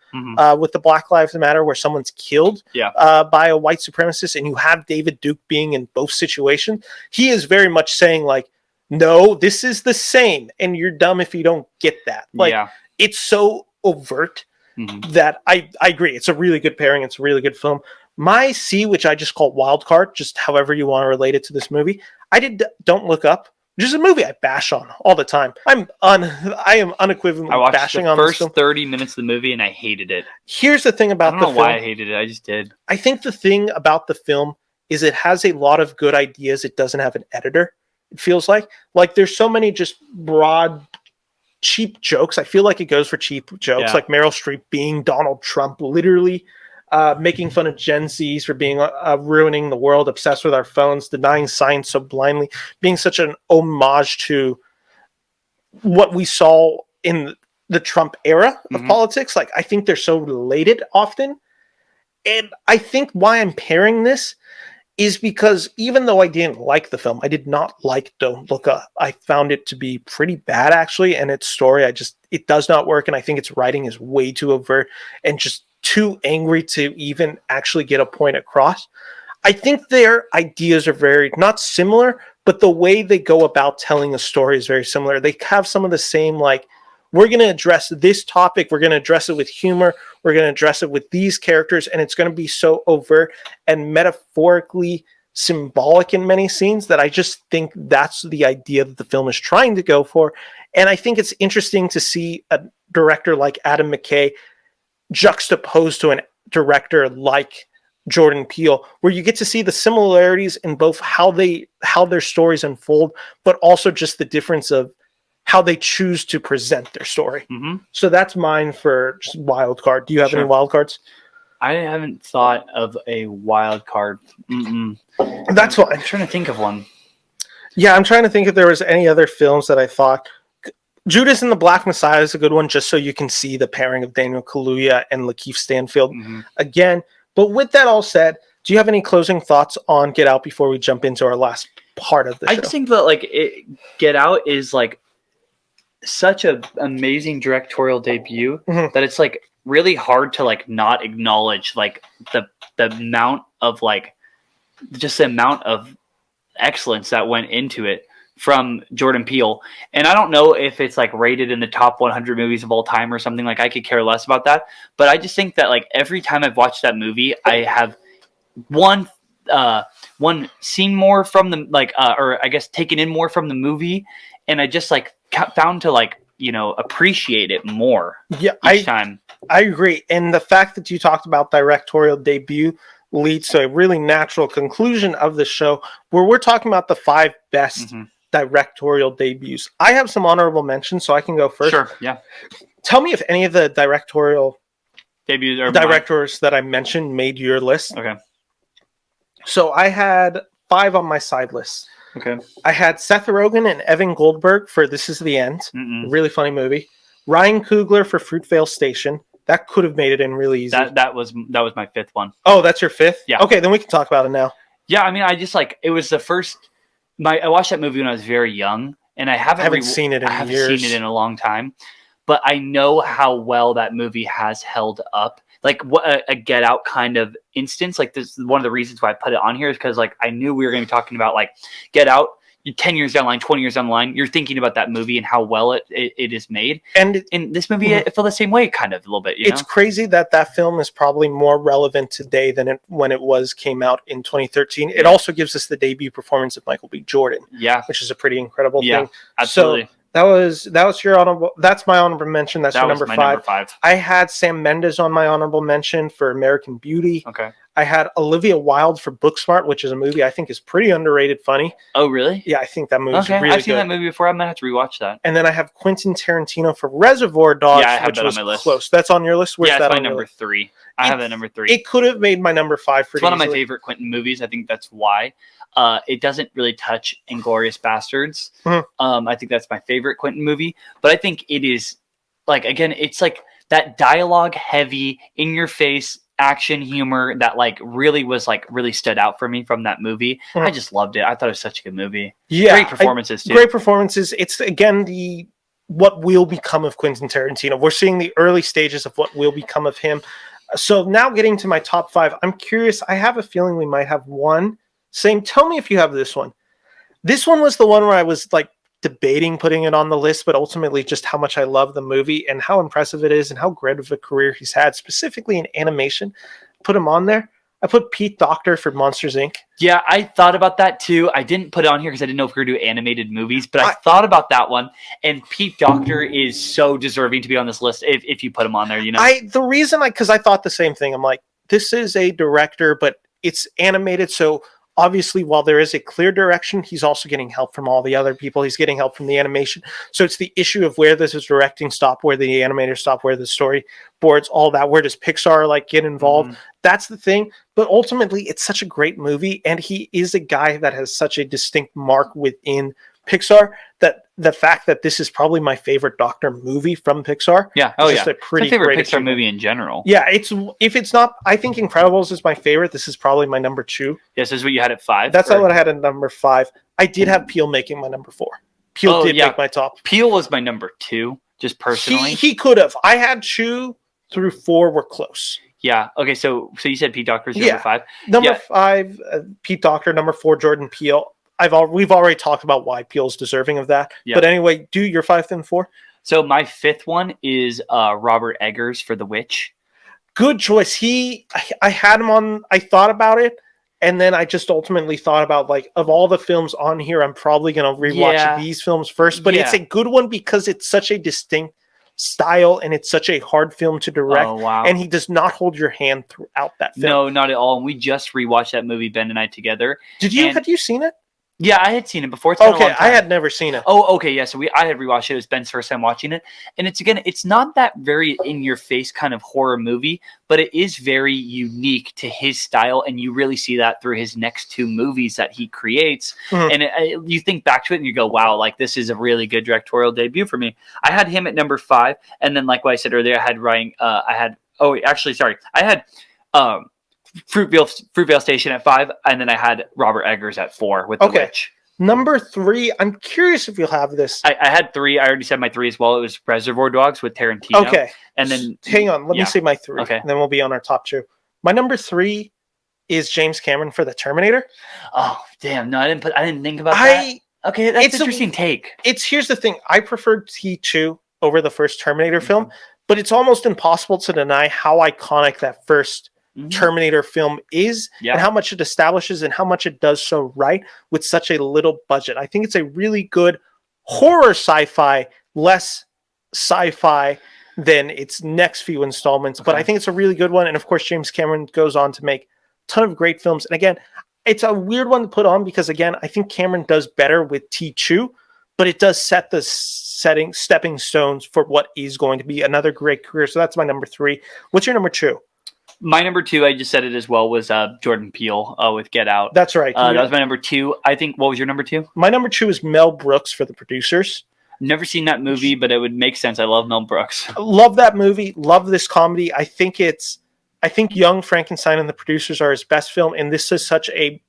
[SPEAKER 1] with the Black Lives Matter where someone's killed by a white supremacist, and you have David Duke being in both situations. He is very much saying like, no, this is the same, and you're dumb if you don't get that. Like it's so overt that I agree. It's a really good pairing. It's a really good film. My C, which I just call Wild Card, just however you want to relate it to this movie, I did Don't Look Up. Which is a movie I bash on all the time. I am unequivocally bashing on this film.
[SPEAKER 2] I watched the first 30 minutes of the movie and I hated it.
[SPEAKER 1] Here's the thing about the film. I don't know
[SPEAKER 2] why I hated it. I just did.
[SPEAKER 1] I think the thing about the film is it has a lot of good ideas. It doesn't have an editor. It feels like there's so many just broad, cheap jokes. I feel like it goes for cheap jokes, like Meryl Streep being Donald Trump, literally. Making fun of Gen Zs for being ruining the world, obsessed with our phones, denying science so blindly, being such an homage to what we saw in the Trump era of politics. Like, I think they're so related often. And I think why I'm pairing this is because even though I didn't like the film, I did not like Don't Look Up. I found it to be pretty bad, actually, and its story, it does not work, and I think its writing is way too overt and just too angry to even actually get a point across. I think their ideas are very, not similar, but the way they go about telling a story is very similar. They have some of the same, like, we're going to address this topic, we're going to address it with humor, we're going to address it with these characters, and it's going to be so overt and metaphorically symbolic in many scenes that I just think that's the idea that the film is trying to go for. And I think it's interesting to see a director like Adam McKay juxtaposed to a director like Jordan Peele, where you get to see the similarities in both how their stories unfold, but also just the difference of how they choose to present their story. So that's mine for just wild card. Do you have any wild cards?
[SPEAKER 2] I haven't thought of a wild card.
[SPEAKER 1] That's what I'm
[SPEAKER 2] trying to think of one.
[SPEAKER 1] Yeah, I'm trying to think if there was any other films that I thought. Judas and the Black Messiah is a good one, just so you can see the pairing of Daniel Kaluuya and Lakeith Stanfield again. But with that all said, do you have any closing thoughts on Get Out before we jump into our last part of the show?
[SPEAKER 2] I just think that Get Out is like such an amazing directorial debut that it's like really hard to like not acknowledge like the amount of like just the amount of excellence that went into it. from Jordan Peele. And I don't know if it's like rated in the top 100 movies of all time or something. Like, I could care less about that. But I just think that like every time I've watched that movie, I have one seen more from the or I guess taken in more from the movie, and I just like found to like appreciate it more.
[SPEAKER 1] Yeah,
[SPEAKER 2] each time.
[SPEAKER 1] I agree, and the fact that you talked about directorial debut leads to a really natural conclusion of the show, where we're talking about the 5 best directorial debuts. I have some honorable mentions, so I can go first.
[SPEAKER 2] Sure, yeah.
[SPEAKER 1] Tell me if any of the directorial
[SPEAKER 2] debuts or
[SPEAKER 1] directors that I mentioned made your list.
[SPEAKER 2] Okay.
[SPEAKER 1] So I had 5 on my side list.
[SPEAKER 2] Okay.
[SPEAKER 1] I had Seth Rogen and Evan Goldberg for This Is the End. A really funny movie. Ryan Coogler for Fruitvale Station. That could have made it in really easy.
[SPEAKER 2] That was my 5th one.
[SPEAKER 1] Oh, that's your 5th?
[SPEAKER 2] Yeah.
[SPEAKER 1] Okay, then we can talk about it now.
[SPEAKER 2] Yeah, I mean, I just like it was the first. I watched that movie when I was very young, and I haven't
[SPEAKER 1] seen it in years.
[SPEAKER 2] I haven't seen it in a long time, but I know how well that movie has held up. Like what a Get Out kind of instance. Like this is one of the reasons why I put it on here is because like I knew we were going to be talking about like Get Out. 10 years down the line, 20 years down the line, you're thinking about that movie and how well it is made. And in this movie, it felt the same way, kind of a little bit.
[SPEAKER 1] It's crazy that film is probably more relevant today than when it came out in 2013. It also gives us the debut performance of Michael B. Jordan, which is a pretty incredible thing.
[SPEAKER 2] Absolutely. So
[SPEAKER 1] that was your honorable. That's my honorable mention. That's your number 5.
[SPEAKER 2] Number 5.
[SPEAKER 1] I had Sam Mendes on my honorable mention for American Beauty.
[SPEAKER 2] Okay.
[SPEAKER 1] I had Olivia Wilde for Booksmart, which is a movie I think is pretty underrated, funny.
[SPEAKER 2] Oh, really?
[SPEAKER 1] Yeah, I think that movie's really good.
[SPEAKER 2] I've seen that movie before. I'm going to have to rewatch that.
[SPEAKER 1] And then I have Quentin Tarantino for Reservoir Dogs, which was close. That's on your list?
[SPEAKER 2] Where's that? That's my number 3. I have that number 3.
[SPEAKER 1] It could have made my number 5 pretty
[SPEAKER 2] It's one of my favorite Quentin movies. I think that's why. It doesn't really touch Inglourious Bastards. I think that's my favorite Quentin movie. But I think it is, like, again, it's like that dialogue heavy, in your face action humor that like really stood out for me from that movie. I just loved it. I thought it was such a good movie. Yeah, great performances too.
[SPEAKER 1] Great performances. It's again what will become of Quentin Tarantino. We're seeing the early stages of what will become of him. So now getting to my top 5, I'm curious. I have a feeling we might have one. Same. Tell me if you have this one. This one was the one where I was like debating putting it on the list, but ultimately just how much I love the movie and how impressive it is and how great of a career he's had, specifically in animation. Put him on there. I put Pete Docter for Monsters, Inc.
[SPEAKER 2] Yeah, I thought about that too. I didn't put it on here because I didn't know if we were going to do animated movies, but I thought about that one. And Pete Docter is so deserving to be on this list if you put him on there,
[SPEAKER 1] The reason because I thought the same thing. I'm like, this is a director, but it's animated, so obviously, while there is a clear direction, he's also getting help from all the other people. He's getting help from the animation. So it's the issue of where does his directing stop, where the animators stop, where the storyboards, all that. Where does Pixar like get involved? That's the thing. But ultimately, it's such a great movie, and he is a guy that has such a distinct mark within Pixar that the fact that this is probably my favorite Doctor movie from Pixar.
[SPEAKER 2] Yeah.
[SPEAKER 1] Oh, yeah. My
[SPEAKER 2] favorite Pixar movie in general.
[SPEAKER 1] Yeah. If it's not, I think Incredibles is my favorite. This is probably my number 2.
[SPEAKER 2] Yes, this is what you had at 5.
[SPEAKER 1] That's not what I had at number 5. I did have Peele making my number 4. Peele did make my top.
[SPEAKER 2] Peele was my number 2, just personally.
[SPEAKER 1] He could have. I had 2 through 4 were close.
[SPEAKER 2] Yeah. Okay. So you said Pete Docter is number 5.
[SPEAKER 1] Number 5, Pete Docter. Number 4, Jordan Peele. We've already talked about why Peele's deserving of that. Yep. But anyway, do your 5th and 4.
[SPEAKER 2] So my 5th one is Robert Eggers for The Witch.
[SPEAKER 1] Good choice. I had him on. I thought about it, and then I just ultimately thought about like of all the films on here, I'm probably gonna rewatch these films first. But it's a good one because it's such a distinct style and it's such a hard film to direct.
[SPEAKER 2] Oh, wow.
[SPEAKER 1] And he does not hold your hand throughout that film.
[SPEAKER 2] No, not at all. And we just rewatched that movie, Ben and I, together.
[SPEAKER 1] Had you seen it?
[SPEAKER 2] Yeah, I had seen it before. It's been a long time.
[SPEAKER 1] I had never seen it.
[SPEAKER 2] Oh, okay, yeah. So I had rewatched it. It was Ben's first time watching it, and it's not that very in your face kind of horror movie, but it is very unique to his style, and you really see that through his next 2 movies that he creates. And you think back to it, and you go, "Wow, like this is a really good directorial debut for me." I had him at number 5, and then like what I said earlier, I had Ryan. I had Fruitvale Station at 5, and then I had Robert Eggers at 4 with The Witch.
[SPEAKER 1] Number 3, I'm curious if you'll have this.
[SPEAKER 2] I had 3. I already said my 3 as well. It was Reservoir Dogs with Tarantino.
[SPEAKER 1] Okay.
[SPEAKER 2] And then
[SPEAKER 1] hang on, let me say my 3.
[SPEAKER 2] Okay.
[SPEAKER 1] And then we'll be on our top 2. My number 3 is James Cameron for The Terminator.
[SPEAKER 2] Oh, damn. No, I didn't think about that. Okay, that's an interesting take.
[SPEAKER 1] Here's the thing. I prefer T2 over the first Terminator film, but it's almost impossible to deny how iconic that first Terminator film is and how much it establishes and how much it does so right with such a little budget. I think it's a really good horror sci-fi, less sci-fi than its next few installments, but I think it's a really good one. And of course, James Cameron goes on to make a ton of great films. And again, it's a weird one to put on because, again, I think Cameron does better with T2, but it does set the stepping stones for what is going to be another great career. So that's my number 3. What's your number 2?
[SPEAKER 2] My number 2, I just said it as well, was Jordan Peele with Get Out.
[SPEAKER 1] That's right.
[SPEAKER 2] That was my number 2. I think, what was your number 2?
[SPEAKER 1] My number 2 is Mel Brooks for The Producers.
[SPEAKER 2] Never seen that movie, but it would make sense. I love Mel Brooks.
[SPEAKER 1] Love that movie. Love this comedy. I think Young Frankenstein and The Producers are his best film, and this is such a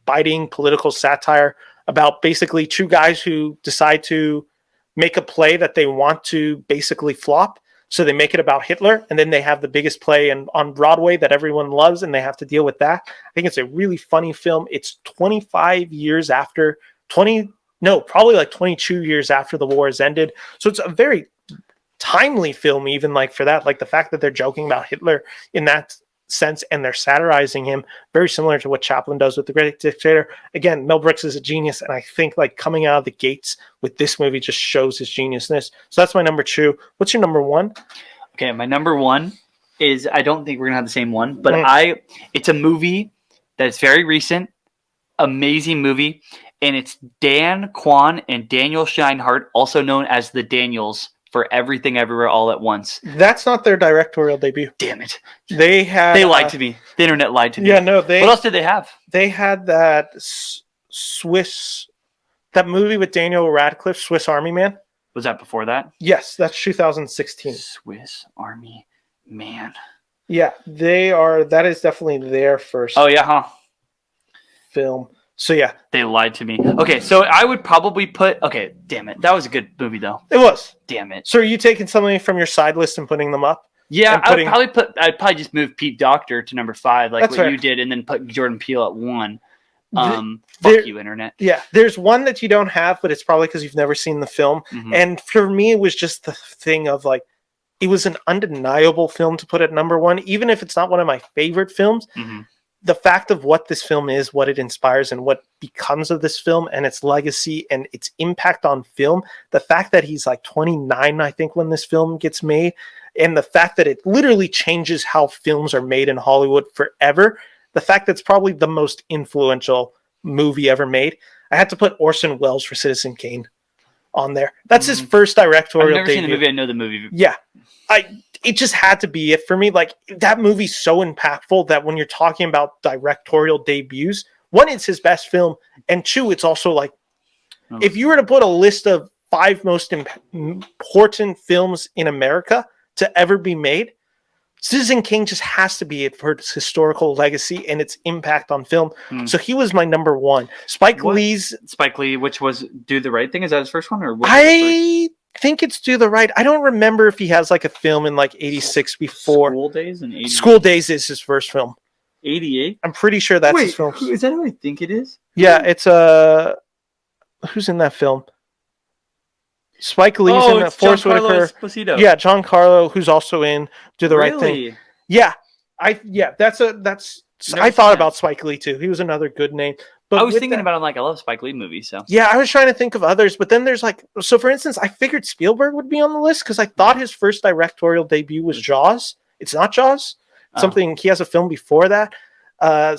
[SPEAKER 1] biting political satire about basically two guys who decide to make a play that they want to basically flop. So they make it about Hitler, and then they have the biggest play on Broadway that everyone loves, and they have to deal with that. I think it's a really funny film. It's 25 years after, probably like 22 years after the war has ended. So it's a very timely film, even like for that, like the fact that they're joking about Hitler in that sense and they're satirizing him, very similar to what Chaplin does with The Great Dictator. Again, Mel Brooks is a genius, and I think like coming out of the gates with this movie just shows his geniusness. So that's my number 2. What's your number 1?
[SPEAKER 2] Okay, my number 1 is, I don't think we're gonna have the same one, but it's a movie that's very recent, amazing movie, and it's Dan Kwan and Daniel Scheinert, also known as the Daniels, for Everything Everywhere All at Once.
[SPEAKER 1] That's not their directorial debut.
[SPEAKER 2] Damn it.
[SPEAKER 1] They
[SPEAKER 2] lied to me. The internet lied to me.
[SPEAKER 1] Yeah, no,
[SPEAKER 2] what else did they have?
[SPEAKER 1] They had that that movie with Daniel Radcliffe, Swiss Army Man.
[SPEAKER 2] Was that before that?
[SPEAKER 1] Yes, that's 2016.
[SPEAKER 2] Swiss Army Man.
[SPEAKER 1] Yeah, that is definitely their first film. So yeah.
[SPEAKER 2] They lied to me. Okay, so I would probably put... Okay, damn it. That was a good movie, though.
[SPEAKER 1] It was.
[SPEAKER 2] Damn it.
[SPEAKER 1] So are you taking something from your side list and putting them up?
[SPEAKER 2] Yeah, I'd probably just move Pete Docter to number 5, like what you did, and then put Jordan Peele at 1. Fuck you, internet.
[SPEAKER 1] Yeah, there's one that you don't have, but it's probably because you've never seen the film. Mm-hmm. And for me, it was just the thing of like, it was an undeniable film to put at number 1, even if it's not one of my favorite films. Mm-hmm. The fact of what this film is, what it inspires, and what becomes of this film, and its legacy and its impact on film, the fact that he's like 29, I think, when this film gets made, and the fact that it literally changes how films are made in Hollywood forever, the fact that it's probably the most influential movie ever made. I had to put Orson Welles for Citizen Kane on there. That's his first directorial debut.
[SPEAKER 2] I've never seen the movie. I know the movie.
[SPEAKER 1] Yeah. It just had to be it for me. Like, that movie's so impactful that when you're talking about directorial debuts, 1, it's his best film, and 2, it's also like, if you were to put a list of 5 most important films in America to ever be made, Citizen Kane just has to be it for its historical legacy and its impact on film. So he was my number 1. Spike Lee, which was Do the Right Thing. Is that his first one? Or I think it's Do the Right. I don't remember if he has like a film in like 86 before.
[SPEAKER 2] School Days in 88.
[SPEAKER 1] School Days is his first film.
[SPEAKER 2] 88?
[SPEAKER 1] I'm pretty sure that's his film.
[SPEAKER 2] Is that who I think it is?
[SPEAKER 1] Yeah, it's who's in that film? Spike Lee's in that. Forrest Whitaker. Yeah, Giancarlo, who's also in Do the Right Thing. Yeah. I thought about Spike Lee too. He was another good name. But
[SPEAKER 2] I was thinking about him, like, I love Spike Lee movies, so.
[SPEAKER 1] Yeah, I was trying to think of others, but then there's like, so for instance, I figured Spielberg would be on the list because I thought his first directorial debut was Jaws. It's not Jaws. He has a film before that.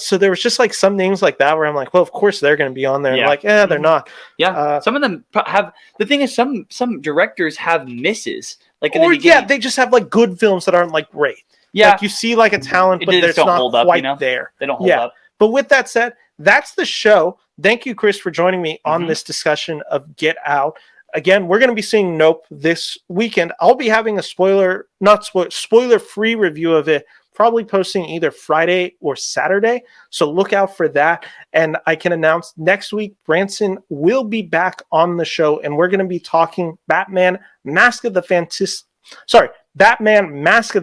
[SPEAKER 1] So there was just like some names like that where I'm like, well, of course they're going to be on there. Yeah. Like, they're not.
[SPEAKER 2] Yeah. Some of them have, the thing is, some directors have misses. Like,
[SPEAKER 1] they just have like good films that aren't like great. Yeah. Like you see like a talent, but it's not quite there.
[SPEAKER 2] They don't hold up.
[SPEAKER 1] But with that said, that's the show. Thank you, Chris, for joining me on this discussion of Get Out. Again, we're going to be seeing Nope this weekend. I'll be having a spoiler-free review of it, probably posting either Friday or Saturday. So look out for that. And I can announce next week, Branson will be back on the show, and we're going to be talking Batman Mask of the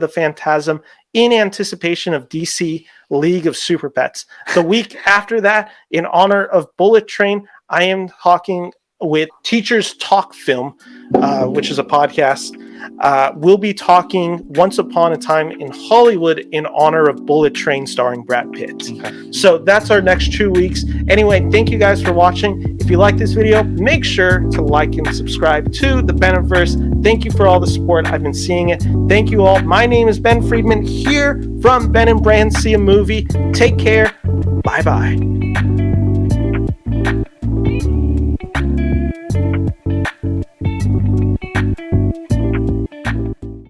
[SPEAKER 1] Phantasm in anticipation of DC League of Super Pets. The week after that, in honor of Bullet Train, I am talking with Teachers Talk Film, which is a podcast. We'll be talking Once Upon a Time in Hollywood in honor of Bullet Train starring Brad Pitt.
[SPEAKER 2] Okay.
[SPEAKER 1] So that's our next 2 weeks. Anyway, thank you guys for watching. If you like this video, make sure to like and subscribe to the Beniverse. Thank you for all the support. I've been seeing it. Thank you all. My name is Ben Friedman here from Ben Bran See a Movie. Take care. Bye-bye.